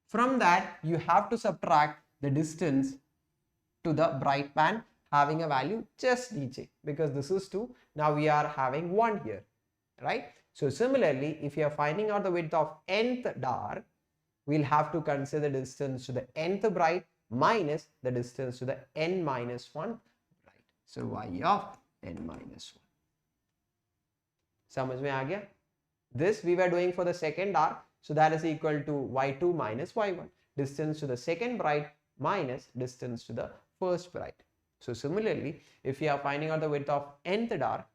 From that, you have to subtract the distance to the bright band having a value just dj, because this is 2. Now we are having 1 here, right? So similarly, if you are finding out the width of nth dark, we'll have to consider the distance to the nth bright minus the distance to the n minus 1 bright. So y of n minus 1. समझ में आ गया? This we were doing for the second dark, so that is equal to y2 minus y1. Distance to the second bright minus distance to the first bright. So similarly, if we are finding out the width of nth dark,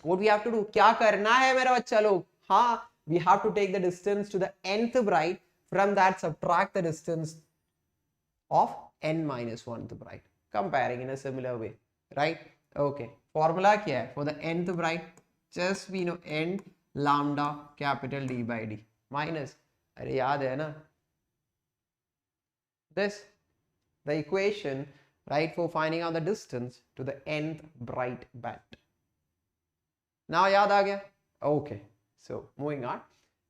what we have to do? क्या करना है मेरा बच्चा लोग? हाँ, we have to take the distance to the nth bright. From that, subtract the distance of n minus 1th bright. Comparing in a similar way, right? Okay. Formula क्या है? For the nth bright, just we know n lambda capital D by D minus. अरे याद है ना? This, the equation, right, for finding out the distance to the nth bright band. Now याद आ गया? Okay. So moving on.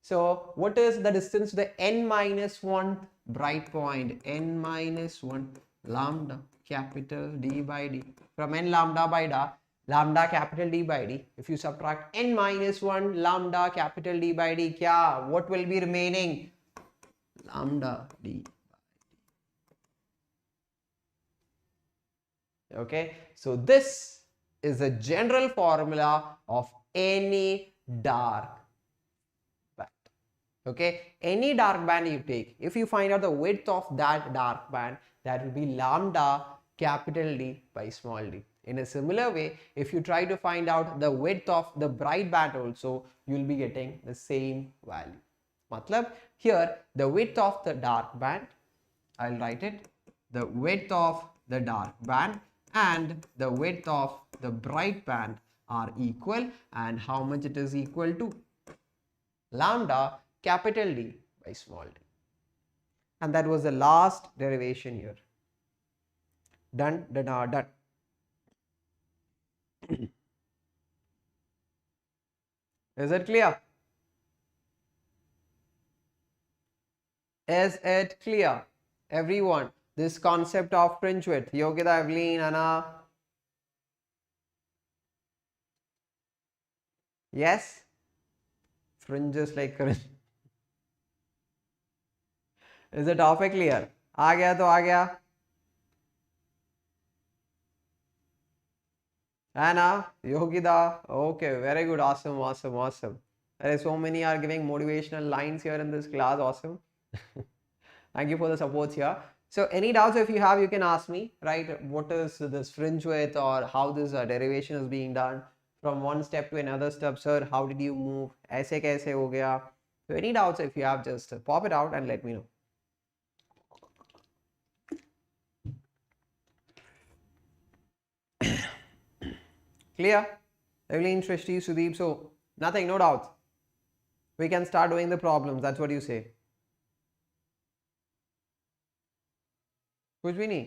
So what is the distance to the n minus 1 bright point? N minus 1 lambda capital D by D. From n lambda by lambda capital D by D. If you subtract n minus 1 lambda capital D by D, what will be remaining? Lambda D. Okay, so this is a general formula of any dark band. Okay, any dark band you take, if you find out the width of that dark band, that will be lambda capital D by small d. In a similar way, if you try to find out the width of the bright band also, you will be getting the same value. Matlab, here the width of the dark band, I'll write it, the width of the dark band and the width of the bright band are equal, and how much it is equal to? Lambda capital D by small d. And that was the last derivation here. Done, done, done. Is it clear? Is it clear, everyone? This concept of fringe width. Yogita, Evelyn, Anna. Yes? Fringes like current. Is the topic clear? आ गया तो आ गया. Anna, Yogita. Okay, very good. Awesome, awesome, awesome. There are so many are giving motivational lines here in this class. Awesome. Thank you for the support here. So any doubts if you have, you can ask me, right? What is this fringe width, or how this derivation is being done from one step to another step? Sir, how did you move? ऐसे कैसे हो गया? So any doubts if you have, just pop it out and let me know. Clear? Evelyn, Shrishti, Sudeep. So nothing, no doubts. We can start doing the problems. That's what you say. कुछ भी नहीं.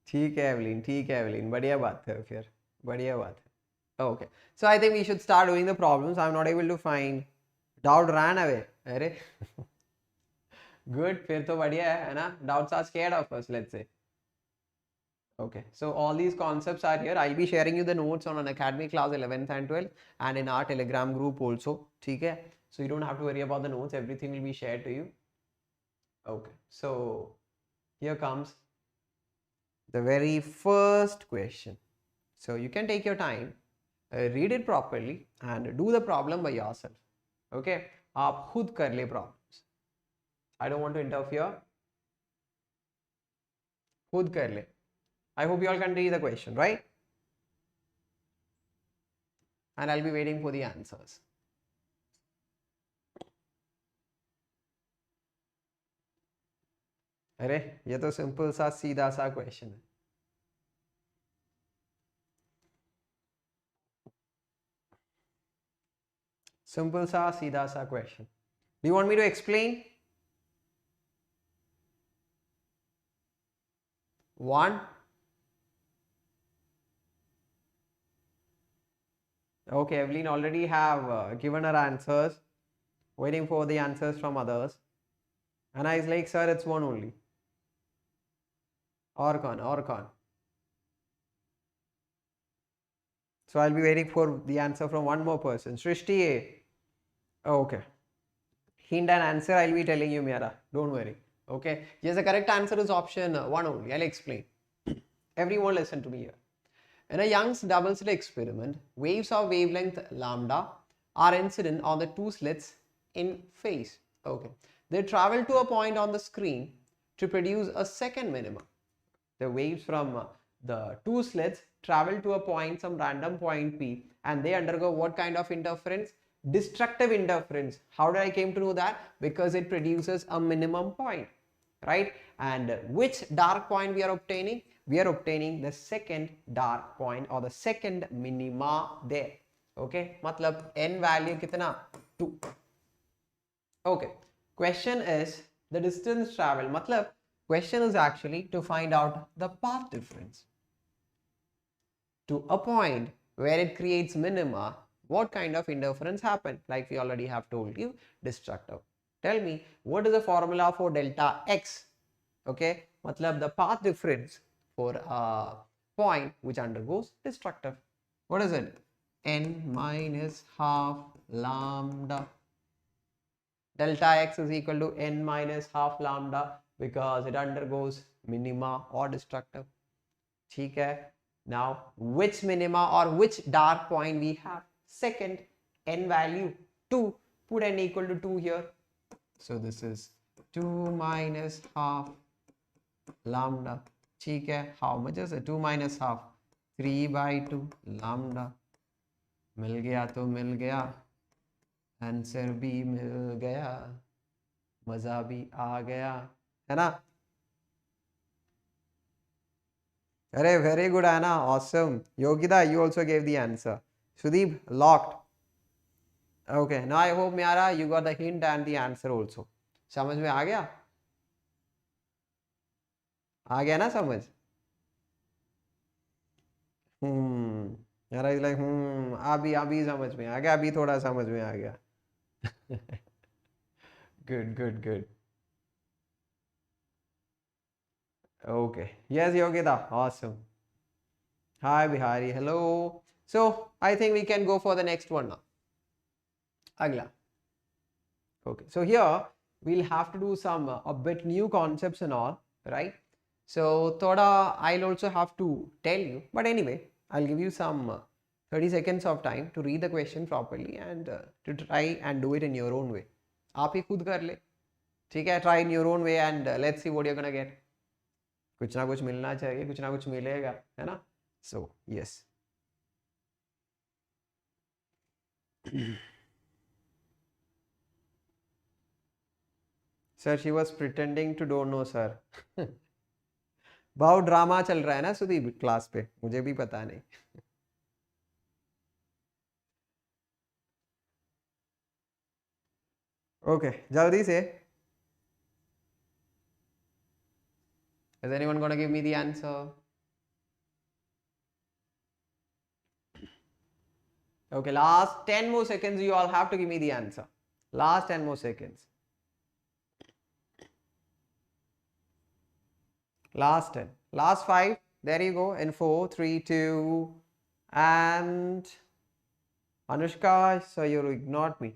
ठीक है Evelyn, ठीक है Evelyn, बढ़िया बात है फिर, बढ़िया बात है. Okay, so I think we should start doing the problems. I'm not able to find. Doubt ran away. अरे good, फिर तो बढ़िया है ना? Doubts are scared of us, let's say. Okay, so all these concepts are here. I'll be sharing you the notes on Unacademy class 11th and 12th, and in our Telegram group also. ठीक है? So you don't have to worry about the notes. Everything will be shared to you. Okay, so here comes the very first question. So you can take your time, read it properly, and do the problem by yourself. Okay, आप खुद कर ले problems. I don't want to interfere. खुद कर ले. I hope you all can read the question, right? And I'll be waiting for the answers. अरे ये तो सिंपल सा सीधा सा क्वेश्चन है. Simple sa सीधा सा question. Do you want me to explain? One. Okay, Evelyn already have given her answers. Waiting for the answers from others. And I was like, sir, it's one only. Orcon. So I'll be waiting for the answer from one more person. Shrishti A. Okay. Hint and answer I'll be telling you, Mira. Don't worry. Okay. Yes, the correct answer is option one only. I'll explain. Everyone listen to me here. In a Young's double slit experiment, waves of wavelength lambda are incident on the two slits in phase. Okay. They travel to a point on the screen to produce a second minimum. The waves from the two slits travel to a point, some random point P, and they undergo what kind of interference? Destructive interference. How did I came to know that? Because it produces a minimum point, right? And which dark point we are obtaining? We are obtaining the second dark point or the second minima there. Okay, matlab n value kitna? 2. Okay, question is The distance traveled. Matlab, question is actually to find out the path difference. To a point where it creates minima, what kind of interference happened? Like we already have told you, destructive. Tell me, what is the formula for delta x? Okay, matlab the path difference for a point which undergoes destructive. What is it? N minus half lambda. Delta x is equal to n minus half lambda because it undergoes minima or destructive. ठीक है. Now, which minima or which dark point we have? Second, n value 2. Put n equal to 2 here. So this is 2 minus half lambda. ठीक है. How much is it? 2 minus half. 3 by 2 lambda. मिल गया तो मिल गया. Answer भी मिल गया. मजा भी आ गया. है ना? अरे very good Anna, awesome. Yogita, you also gave the answer. Sudeep, locked. Okay, now I hope Myara, you got the hint and the answer also. समझ में आ गया? आ गया ना समझ? Myara is like अभी समझ में आ गया, अभी थोड़ा समझ में आ गया. Good. Okay. Yes, Yogita. Awesome. Hi, Bihari. Hello. So, I think we can go for the next one now. Agla. Okay. So, here we'll have to do some a bit new concepts and all, right? So, thoda I'll also have to tell you. But anyway, I'll give you some 30 seconds of time to read the question properly and to try and do it in your own way. आप ही खुद कर ले. ठीक है? Try in your own way and let's see what you're gonna get. कुछ ना कुछ मिलना चाहिए, कुछ ना कुछ मिलेगा, है ना? So, yes. Sir, she was pretending to don't know, sir. बहुत ड्रामा चल रहा है ना सुदीप क्लास पे, मुझे भी पता नहीं. Okay, जल्दी से. Is anyone gonna give me the answer? Okay, last 10 more seconds, you all have to give me the answer. Last 10 more seconds. Last 10. Last 5. There you go. In 4, 3, 2, and Anushka, so you ignored me.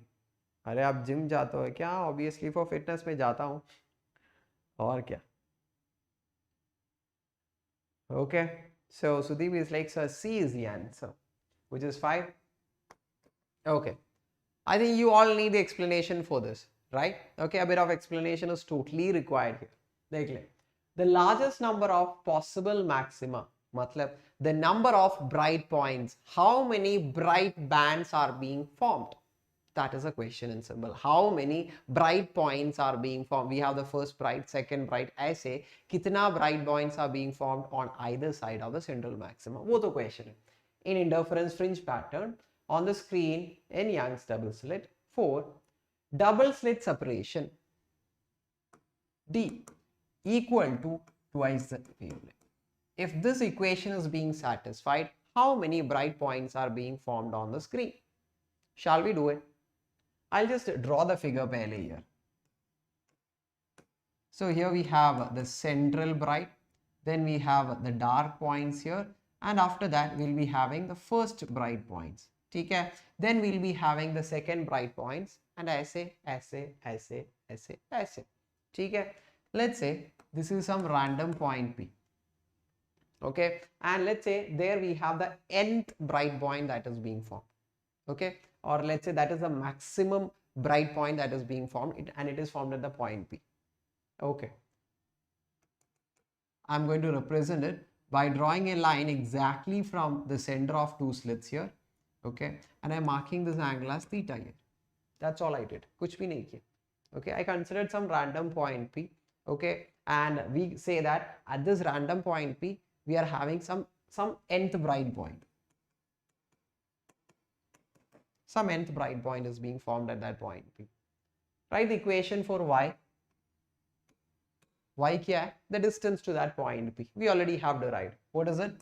अरे आप gym जाते हो क्या? Obviously for fitness में जाता हूँ. और क्या? Okay. So Sudeep is like, sir, C is the answer, which is 5. Okay. I think you all need the explanation for this, right? Okay, a bit of explanation is totally required here. देख ले. The largest number of possible maxima, matlab the number of bright points, how many bright bands are being formed? That is a question in symbol. How many bright points are being formed? We have the first bright, second bright, ऐसे कितना bright points are being formed on either side of the central maxima? वो तो question है. In interference fringe pattern on the screen in Young's double slit for double slit separation D equal to twice the wavelength. If this equation is being satisfied, how many bright points are being formed on the screen? Shall we do it? I'll just draw the figure pehle here. So here we have the central bright, then we have the dark points here, and after that we'll be having the first bright points. ठीक है? Then we'll be having the second bright points and ऐसे. ठीक है? Let's say this is some random point P. Okay, and let's say there we have the nth bright point that is being formed. Okay, or let's say that is the maximum bright point that is being formed and it is formed at the point P. Okay, I'm going to represent it by drawing a line exactly from the center of two slits here. Okay, and I'm marking this angle as theta here. That's all I did. कुछ भी नहीं किया. Okay, I considered some random point P. Okay, and we say that at this random point P we are having some nth bright point. Some nth bright point is being formed at that point P. Write the equation for y. y क्या है? The distance to that point P. We already have derived. What is it?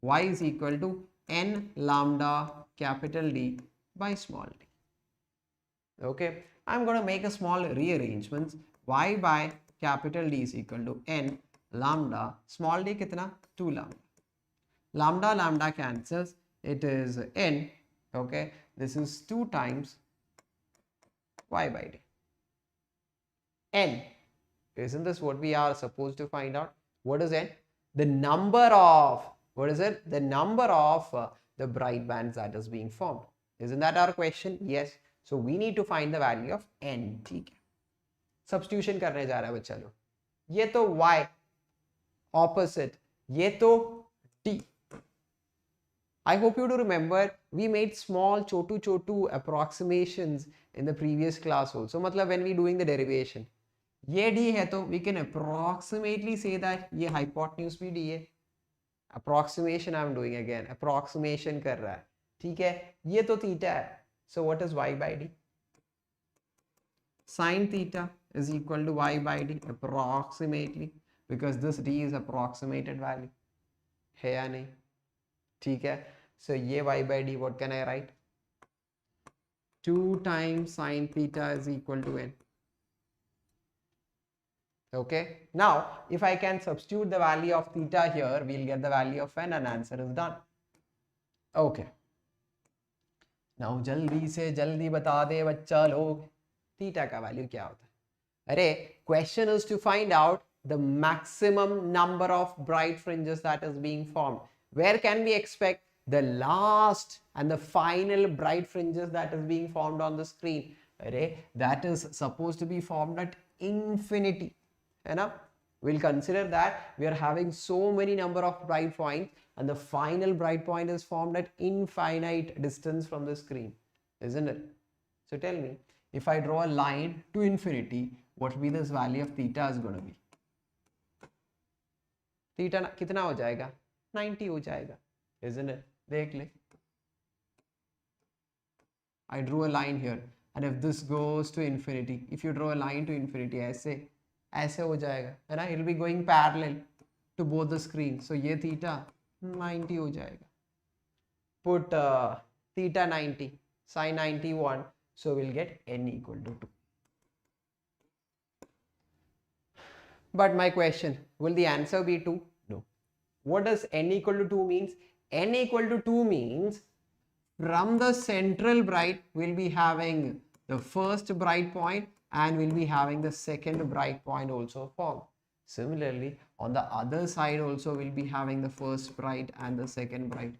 Y is equal to n lambda capital D by small d. Okay, I'm going to make a small rearrangement. Y by capital D is equal to n lambda, small d kitna? 2 lambda. Lambda lambda cancels, it is n. Okay, this is 2 times y by d. N, isn't this what we are supposed to find out? What is n? The number of, what is it? The number of the bright bands that is being formed. Isn't that our question? Yes. So we need to find the value of n. ठीक है, substitution करने जा रहा है बच्चा लोग. ये तो y opposite, ये तो t. I hope you do remember we made small chotu approximations in the previous class also. मतलब when we doing the derivation, ये d है तो we can approximately say that ये hypotenuse भी d है. Approximation I am doing again, approximation कर रहा है, ठीक है. ये तो theta है. So what is y by d? Sin theta is equal to y by d approximately, because this d is approximated value है या नहीं? ठीक है. So ये y by d, what can I write? 2 times sin theta is equal to n. Okay, now if I can substitute the value of theta here, we'll get the value of n and answer is done. Okay, now जल्दी से जल्दी बता दे बच्चा लोग theta का value क्या होता है? अरे question is to find out the maximum number of bright fringes that is being formed. Where can we expect the last and the final bright fringes that is being formed on the screen? अरे that is supposed to be formed at infinity. है ना? We'll consider that we are having so many number of bright points and the final bright point is formed at infinite distance from the screen, isn't it? So tell me, if I draw a line to infinity, what will be this value of theta is going to be? Theta कितना हो जाएगा? 90 हो जाएगा, isn't it? देख ले. I drew a line here and if this goes to infinity, if you draw a line to infinity ऐसे हो जाएगा, है ना? It will be going parallel to both the screens. So ये theta 90 हो जाएगा. Put theta 90, sin 91. So we'll get n equal to 2. But my question, will the answer be 2? No. What does n equal to 2 means? N equal to 2 means from the central bright we'll be having the first bright point and we'll be having the second bright point also formed. Similarly, on the other side also we'll be having the first bright and the second bright.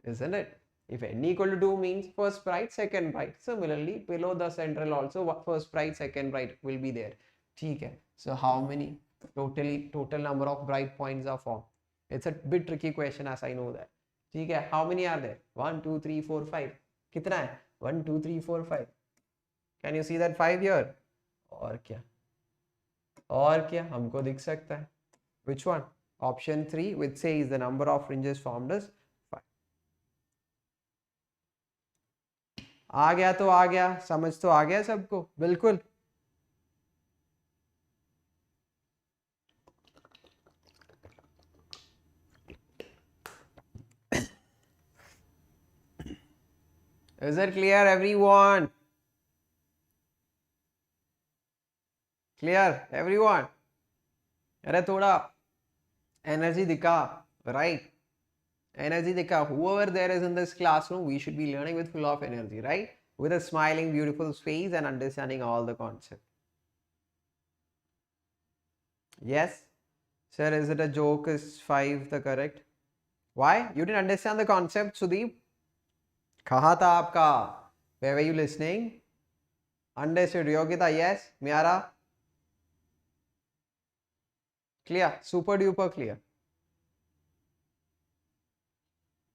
Isn't it? If n equal to 2 means first bright, second bright. Similarly, below the central also first bright, second bright will be there. ठीक है. So how many total number of bright points are formed? It's a bit tricky question as I know that. ठीक है. How many are there? 1, 2, 3, 4, 5. कितना है? 1, 2, 3, 4, 5. Can you see that 5 here? और क्या? और क्या? हमको दिख सकता है. Which one? Option 3, which says the number of fringes formed is 5. आ गया तो आ गया, समझ तो आ गया सबको? बिल्कुल. Is it clear, everyone? Clear, everyone? अरे थोड़ा energy दिखा, right? Energy दिखा. Whoever there is in this classroom, we should be learning with full of energy, right? With a smiling, beautiful face and understanding all the concept. Yes? Sir, is it a joke? Is 5 the correct? Why? You didn't understand the concept, Sudeep? कहाँ था आपका? Where were you listening? Understood. Yogita, yes. Miara? Clear. Super duper clear.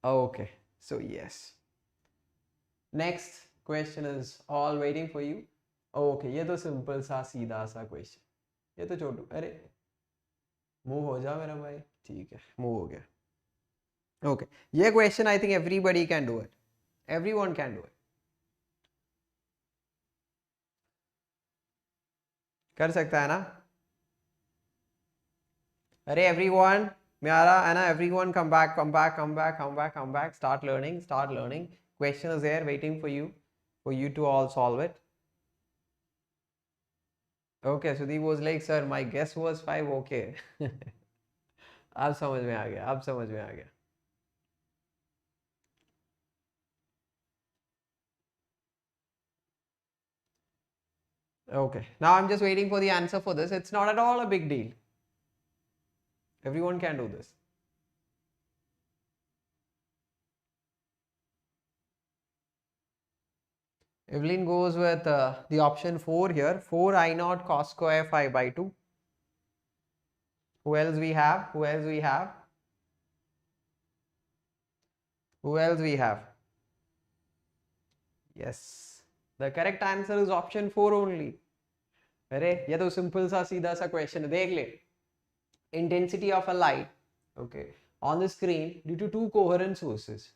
Okay. So yes. Next question is all waiting for you. Okay. ये तो simple सा सीधा सा question. ये तो छोटू. अरे move हो जा मेरा भाई. ठीक है. Move हो गया. Okay. ये question I think everybody can do it. Everyone can do it. कर सकता है ना? Arey everyone, Myara, Anna, everyone come back, come back, come back, come back, come back. Start learning, start learning. Question is there waiting for you to all solve it. Okay, Sudeep was like, sir, my guess was 5. Okay. अब समझ में आ गया, अब समझ में आ गया. Okay, now I'm just waiting for the answer for this. It's not at all a big deal. Everyone can do this. Evelyn goes with the option 4 here. 4 I naught cos square phi by 2. Who else we have? Who else we have? Who else we have? Yes. The correct answer is option 4 only. अरे ये तो simple सा सीधा सा question है, देख ले. Intensity of a light, okay, on the screen due to two coherent sources,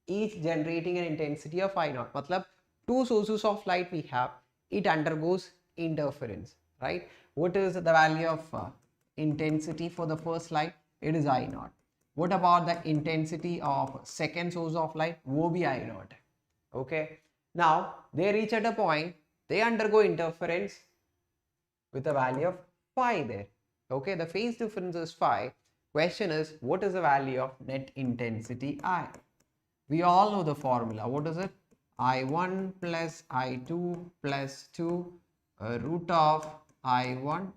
each generating an intensity of I naught. मतलब two sources of light we have, it undergoes interference, right? What is the value of intensity for the first light? It is I naught. What about the intensity of second source of light? वो भी I naught है. Okay. Now they reach at a point, they undergo interference with a value of phi there. Okay, the phase difference is phi. Question is, what is the value of net intensity I? We all know the formula. What is it? I1 plus I2 plus 2 root of I1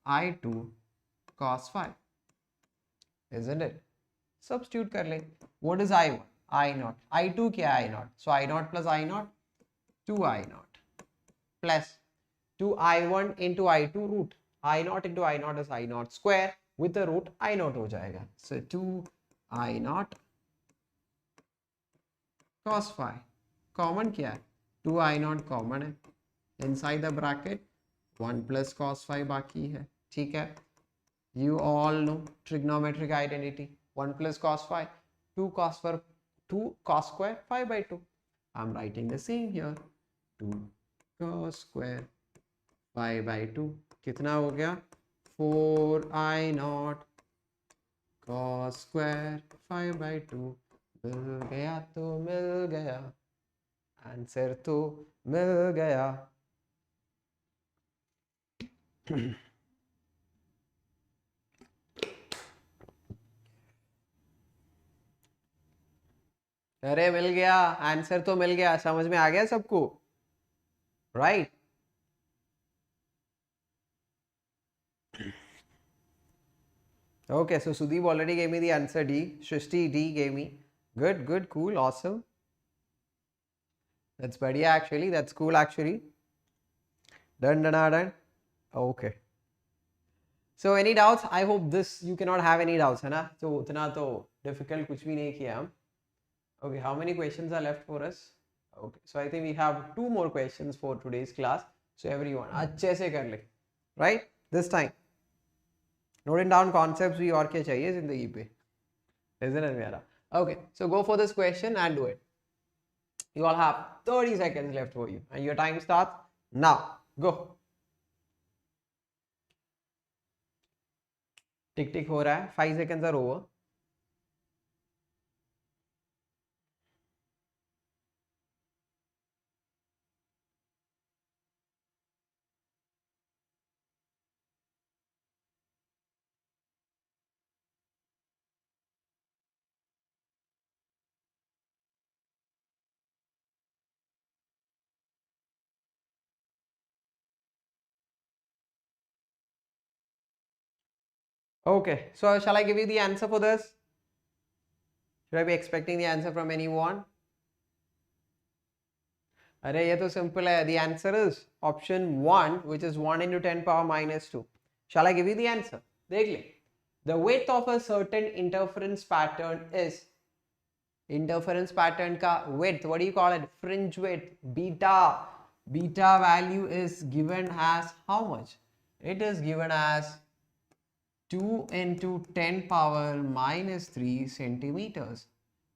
I2 cos phi. Isn't it? Substitute kar le. What is I1? I naught. I2 kya I naught? So I naught plus I naught, 2 I naught plus 2 I1 into I2 root. I naught into I naught is I naught square with the root I naught हो जाएगा. So 2 I naught cos phi. Common क्या है? 2 I naught common है. Inside the bracket 1 plus cos phi बाकी है. ठीक है? You all know trigonometric identity. 1 plus cos phi, 2 cos square phi by 2. I'm writing the same here. 2 cos square phi by 2. कितना हो गया? 4 I naught cos square phi by 2. मिल गया तो मिल गया, आंसर तो मिल गया. अरे मिल गया, आंसर तो मिल गया. समझ में आ गया सबको? Right? Okay, so Sudeep already gave me the answer D. Shrishti D gave me. Good, good, cool, awesome. That's बढ़िया actually. That's cool actually. Done, done, done. Okay. So any doubts? I hope this you cannot have any doubts, है ना? तो उतना तो difficult कुछ भी नहीं किया हम. Okay, how many questions are left for us? Okay, so I think we have 2 more questions for today's class. So everyone, अच्छे से कर ले, right? This time. Noting down concepts भी और क्या चाहिए जिंदगी पे, isn't it मेरा? Okay, so go for this question and do it. You all have 30 seconds left for you and your time starts now. Go. टिक टिक हो रहा है. 5 seconds are over. Okay, so shall I give you the answer for this? Should I be expecting the answer from anyone? अरे ये तो simple है. The answer is option 1, which is 1 into 10 power minus 2. Shall I give you the answer? देख ले. The width of a certain interference pattern is, interference pattern का width, what do you call it? Fringe width, beta. Beta value is given as how much? It is given as 2 into 10 power minus 3 centimeters.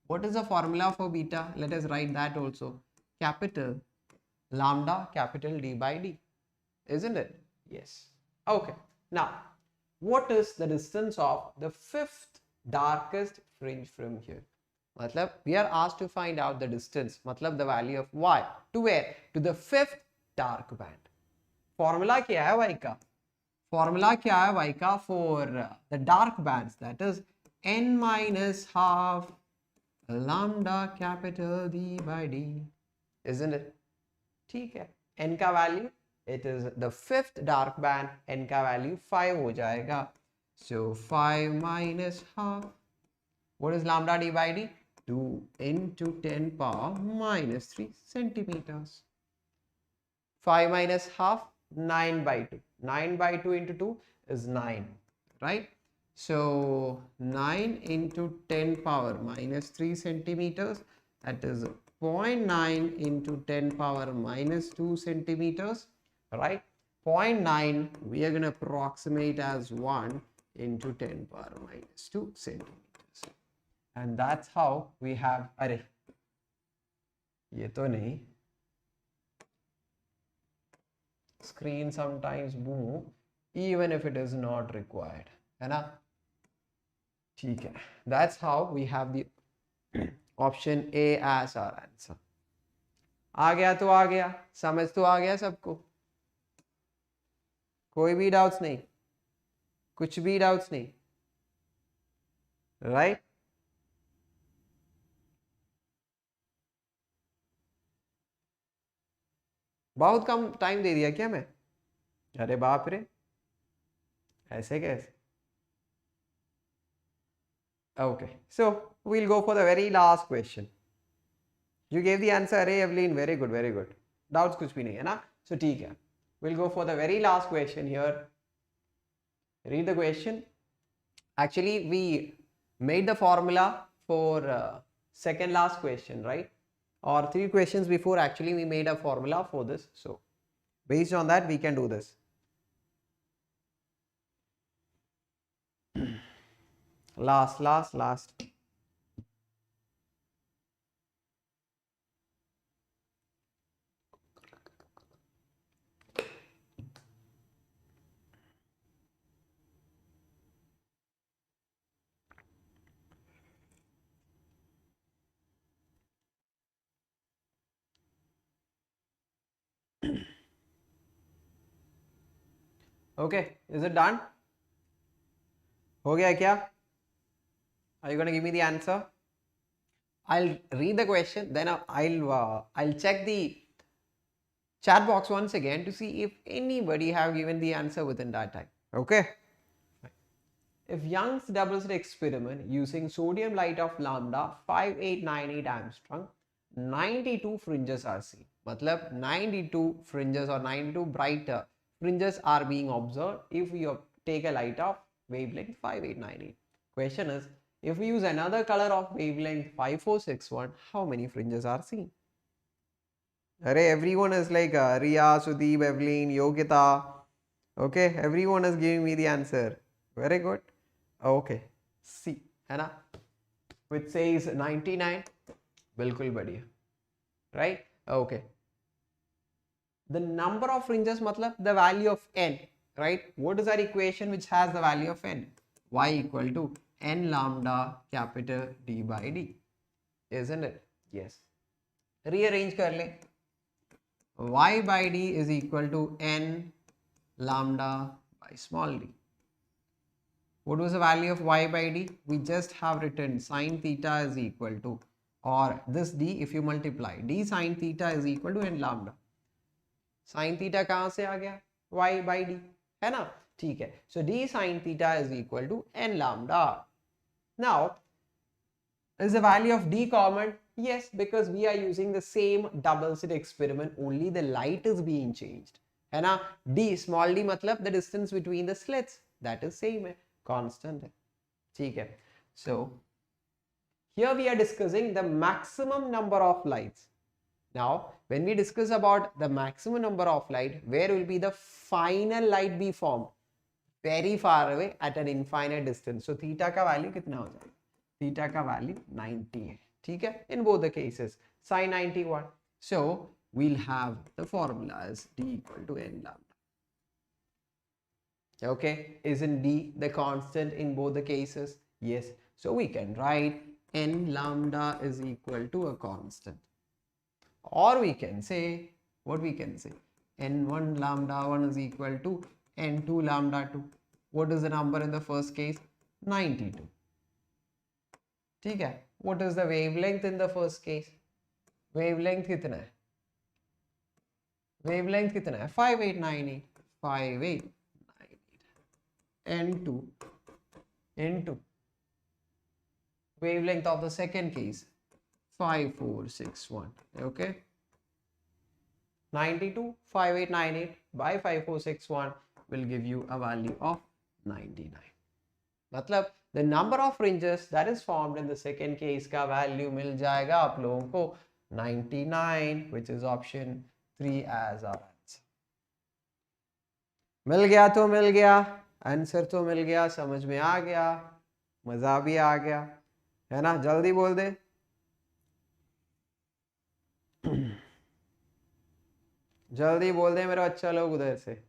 What is the formula for beta? Let us write that also. Capital lambda capital D by D. Isn't it? Yes. Okay. Now, what is the distance of the fifth darkest fringe from here? Matlab, we are asked to find out the distance, matlab the value of y to where? To the fifth dark band. Formula क्या है y का? Formula क्या है y का for the dark bands, that is n minus half lambda capital D by D, isn't it? ठीक है, n का value, it is the fifth dark band, n का value 5 हो जाएगा. So 5 minus half, what is lambda D by D? 2 into 10 power minus 3 centimeters. 5 minus half, 9 by 2. 9 by 2 into 2 is 9, right? So 9 into 10 power minus 3 centimeters, that is 0.9 into 10 power minus 2 centimeters, right? 0.9 we are going to approximate as 1 into 10 power minus 2 centimeters. And that's how we have, अरे ये तो नहीं, screen sometimes move even if it is not required, है ना? ठीक है, that's how we have the option A as our answer. आ गया तो आ गया, समझ तो आ गया सबको, कोई भी डाउट्स नहीं, कुछ भी डाउट्स नहीं, राइट? बहुत कम टाइम दे दिया क्या मैं? अरे बाप रे, ऐसे कैसे? Okay, so we'll go for the very last question. You gave the answer, अरे Evelyn, very good, very good. Doubts कुछ भी नहीं है ना? So ठीक है, we'll go for the very last question here. Read the question. Actually, we made the formula for second last question, right? Or 3 questions before, actually we made a formula for this. So based on that, we can do this. Last. Okay, is it done? हो गया क्या? Are you going to give me the answer? I'll read the question, then I'll check the chat box once again to see if anybody have given the answer within that time. Okay. If Young's double slit experiment using sodium light of lambda 5898 Armstrong, 92 fringes are seen. Matlab 92 fringes or 92 brighter fringes are being observed if we take a light of wavelength 5898. Question is, if we use another color of wavelength 5461, how many fringes are seen? Array, everyone is like Riya, Sudeep, Evelyn, Yogita. Okay, everyone is giving me the answer. Very good. Okay, C, है ना? Which says 99. बिल्कुल बढ़िया. Right? Okay. The number of fringes matlab the value of n, right? What is our equation which has the value of n? Y equal to n lambda capital D by D, isn't it? Yes. Rearrange कर ले. Y by D is equal to n lambda by small d. What was the value of y by d? We just have written sine theta is equal to, or this d if you multiply, d sine theta is equal to n lambda. Sine theta कहाँ से आ गया? Y by d, है ना? ठीक है. So d sine theta is equal to n lambda. Now, is the value of d common? Yes, because we are using the same double slit experiment, only the light is being changed. है ना? D, small d मतलब the distance between the slits, that is same है, constant है. ठीक है. So, here we are discussing the maximum number of lights. Now, when we discuss about the maximum number of light, where will be the final light be formed? Very far away at an infinite distance. So, theta का value कितना हो जाएगा? Theta का value 90 है. ठीक है? In both the cases, sin 91. So, we'll have the formula as d equal to n lambda. Okay, isn't D the constant in both the cases? Yes. So we can write n lambda is equal to a constant. Or we can say, what we can say? N1 lambda 1 is equal to N2 lambda 2. What is the number in the first case? 92. ठीक है. What is the wavelength in the first case? Wavelength कितना है? Wavelength कितना है? 5898. 5898. N2 into wavelength of the second case 5461. Okay, 92 5898 by 5461 will give you a value of 99. मतलब the number of fringes that is formed in the second case का value मिल जाएगा आप लोगों को 99, which is option 3 as our answer. मिल गया तो मिल गया, answer तो मिल गया, समझ में आ गया, मजा भी आ गया, है ना? जल्दी बोल दे. जल्दी बोल दे मेरे अच्छा लोग उधर से.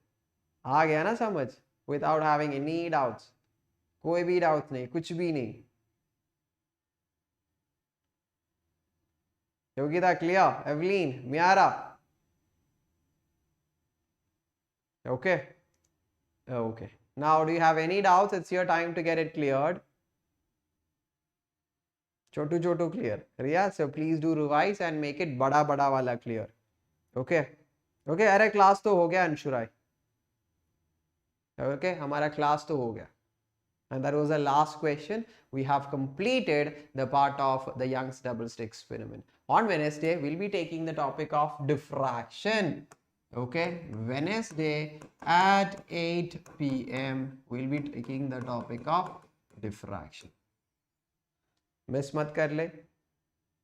आ गया ना समझ? Without having any doubts. कोई भी डाउट नहीं, कुछ भी नहीं. योगिता क्लियर? एवलीन, मियारा? Okay. Okay. Now, do you have any doubts? It's your time to get it cleared. Chotu clear. Riya, so please do revise and make it bada wala clear. Okay. Okay. अरे class तो हो गया अंशुराय. Okay. हमारा class तो हो गया. And that was the last question. We have completed the part of the Young's double slit experiment. On Wednesday, we'll be taking the topic of diffraction. Okay, Wednesday at 8 p.m. we'll be taking the topic of diffraction. Miss mat kar le.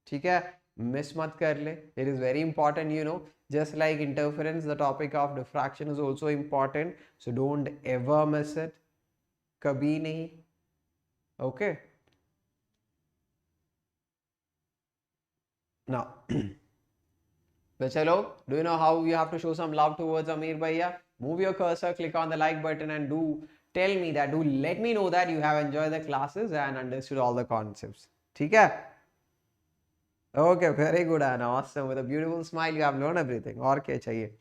ठीक है, miss mat kar le. It is very important, you know. Just like interference, the topic of diffraction is also important. So don't ever miss it. कभी नहीं. Okay. Now. So chalo, do you know how you have to show some love towards Ameer Bhaiya? Move your cursor, click on the like button and do let me know that you have enjoyed the classes and understood all the concepts. ठीक है? Okay, very good Anna, awesome. With a beautiful smile, you have learned everything. और क्या चाहिए?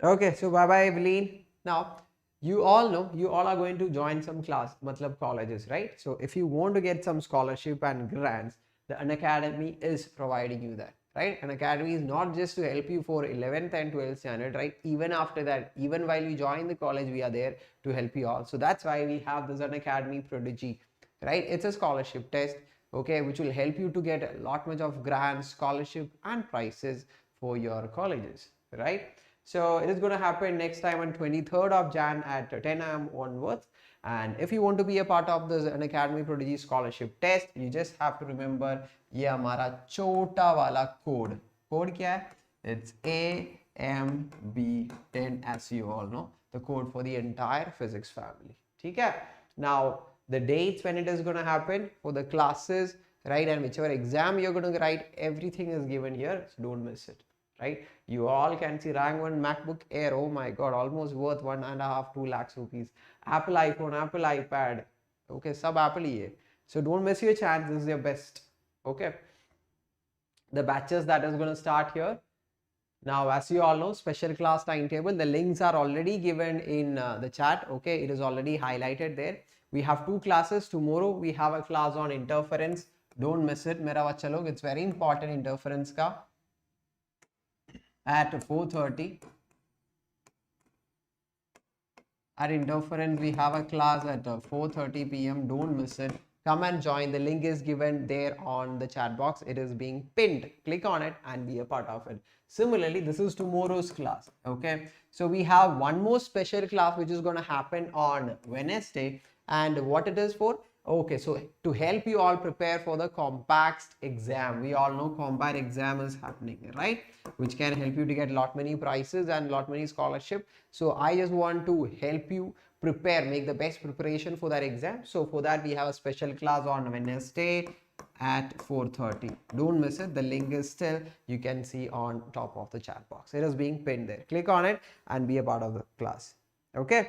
Okay, so bye bye Evelyn. Now, you all know, you all are going to join some class, matlab colleges, right? So if you want to get some scholarship and grants, the Unacademy is providing you that. Right? Unacademy is not just to help you for 11th and 12th standard, right? Even after that, even while you join the college, we are there to help you all. So that's why we have this Unacademy Prodigy, right? It's a scholarship test, okay, which will help you to get a lot much of grants, scholarship and prizes for your colleges, right? So it is going to happen next time on 23rd of Jan at 10 AM onwards. And if you want to be a part of this Unacademy Prodigy Scholarship Test, you just have to remember ये हमारा छोटा वाला code क्या है? It's AMB10, as you all know, the code for the entire physics family. ठीक है? Now the dates when it is going to happen for the classes, right, and whichever exam you're going to write, everything is given here, so don't miss it. Right, you all can see rank 1 MacBook Air, oh my god, almost worth 1.5-2 lakhs rupees. Apple iPhone, Apple iPad, okay, sub Apple ही है. So don't miss your chance, this is your best. Okay, the batches that is going to start here. Now, as you all know, special class timetable, the links are already given in the chat. Okay, it is already highlighted there. We have 2 classes. Tomorrow we have a class on interference. Don't miss it, mera bachcha log. It's very important, interference ka. At 4:30. At interference, we have a class at 4:30 p.m. Don't miss it. Come and join. The link is given there on the chat box. It is being pinned. Click on it and be a part of it. Similarly, this is tomorrow's class. Okay, so we have one more special class which is going to happen on Wednesday. And what it is for? Okay, so to help you all prepare for the Combat exam. We all know Combat exam is happening, right? Which can help you to get lot many prizes and lot many scholarship. So I just want to help you prepare, make the best preparation for that exam. So for that we have a special class on Wednesday at 4:30. Don't miss it. The link is still, you can see on top of the chat box. It is being pinned there. Click on it and be a part of the class. Okay.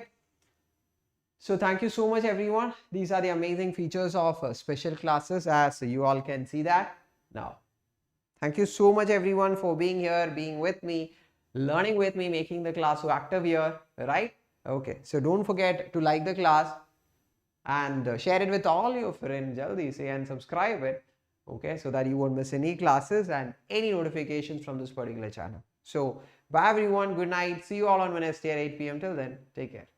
So thank you so much everyone. These are the amazing features of special classes, as you all can see that now. Thank you so much everyone for being here, being with me, learning with me, making the class so active here, right? Okay, so don't forget to like the class and share it with all your friends, jaldi se, and subscribe it, okay, so that you won't miss any classes and any notifications from this particular channel. So bye everyone, good night, see you all on Wednesday at 8 p.m. Till then, take care.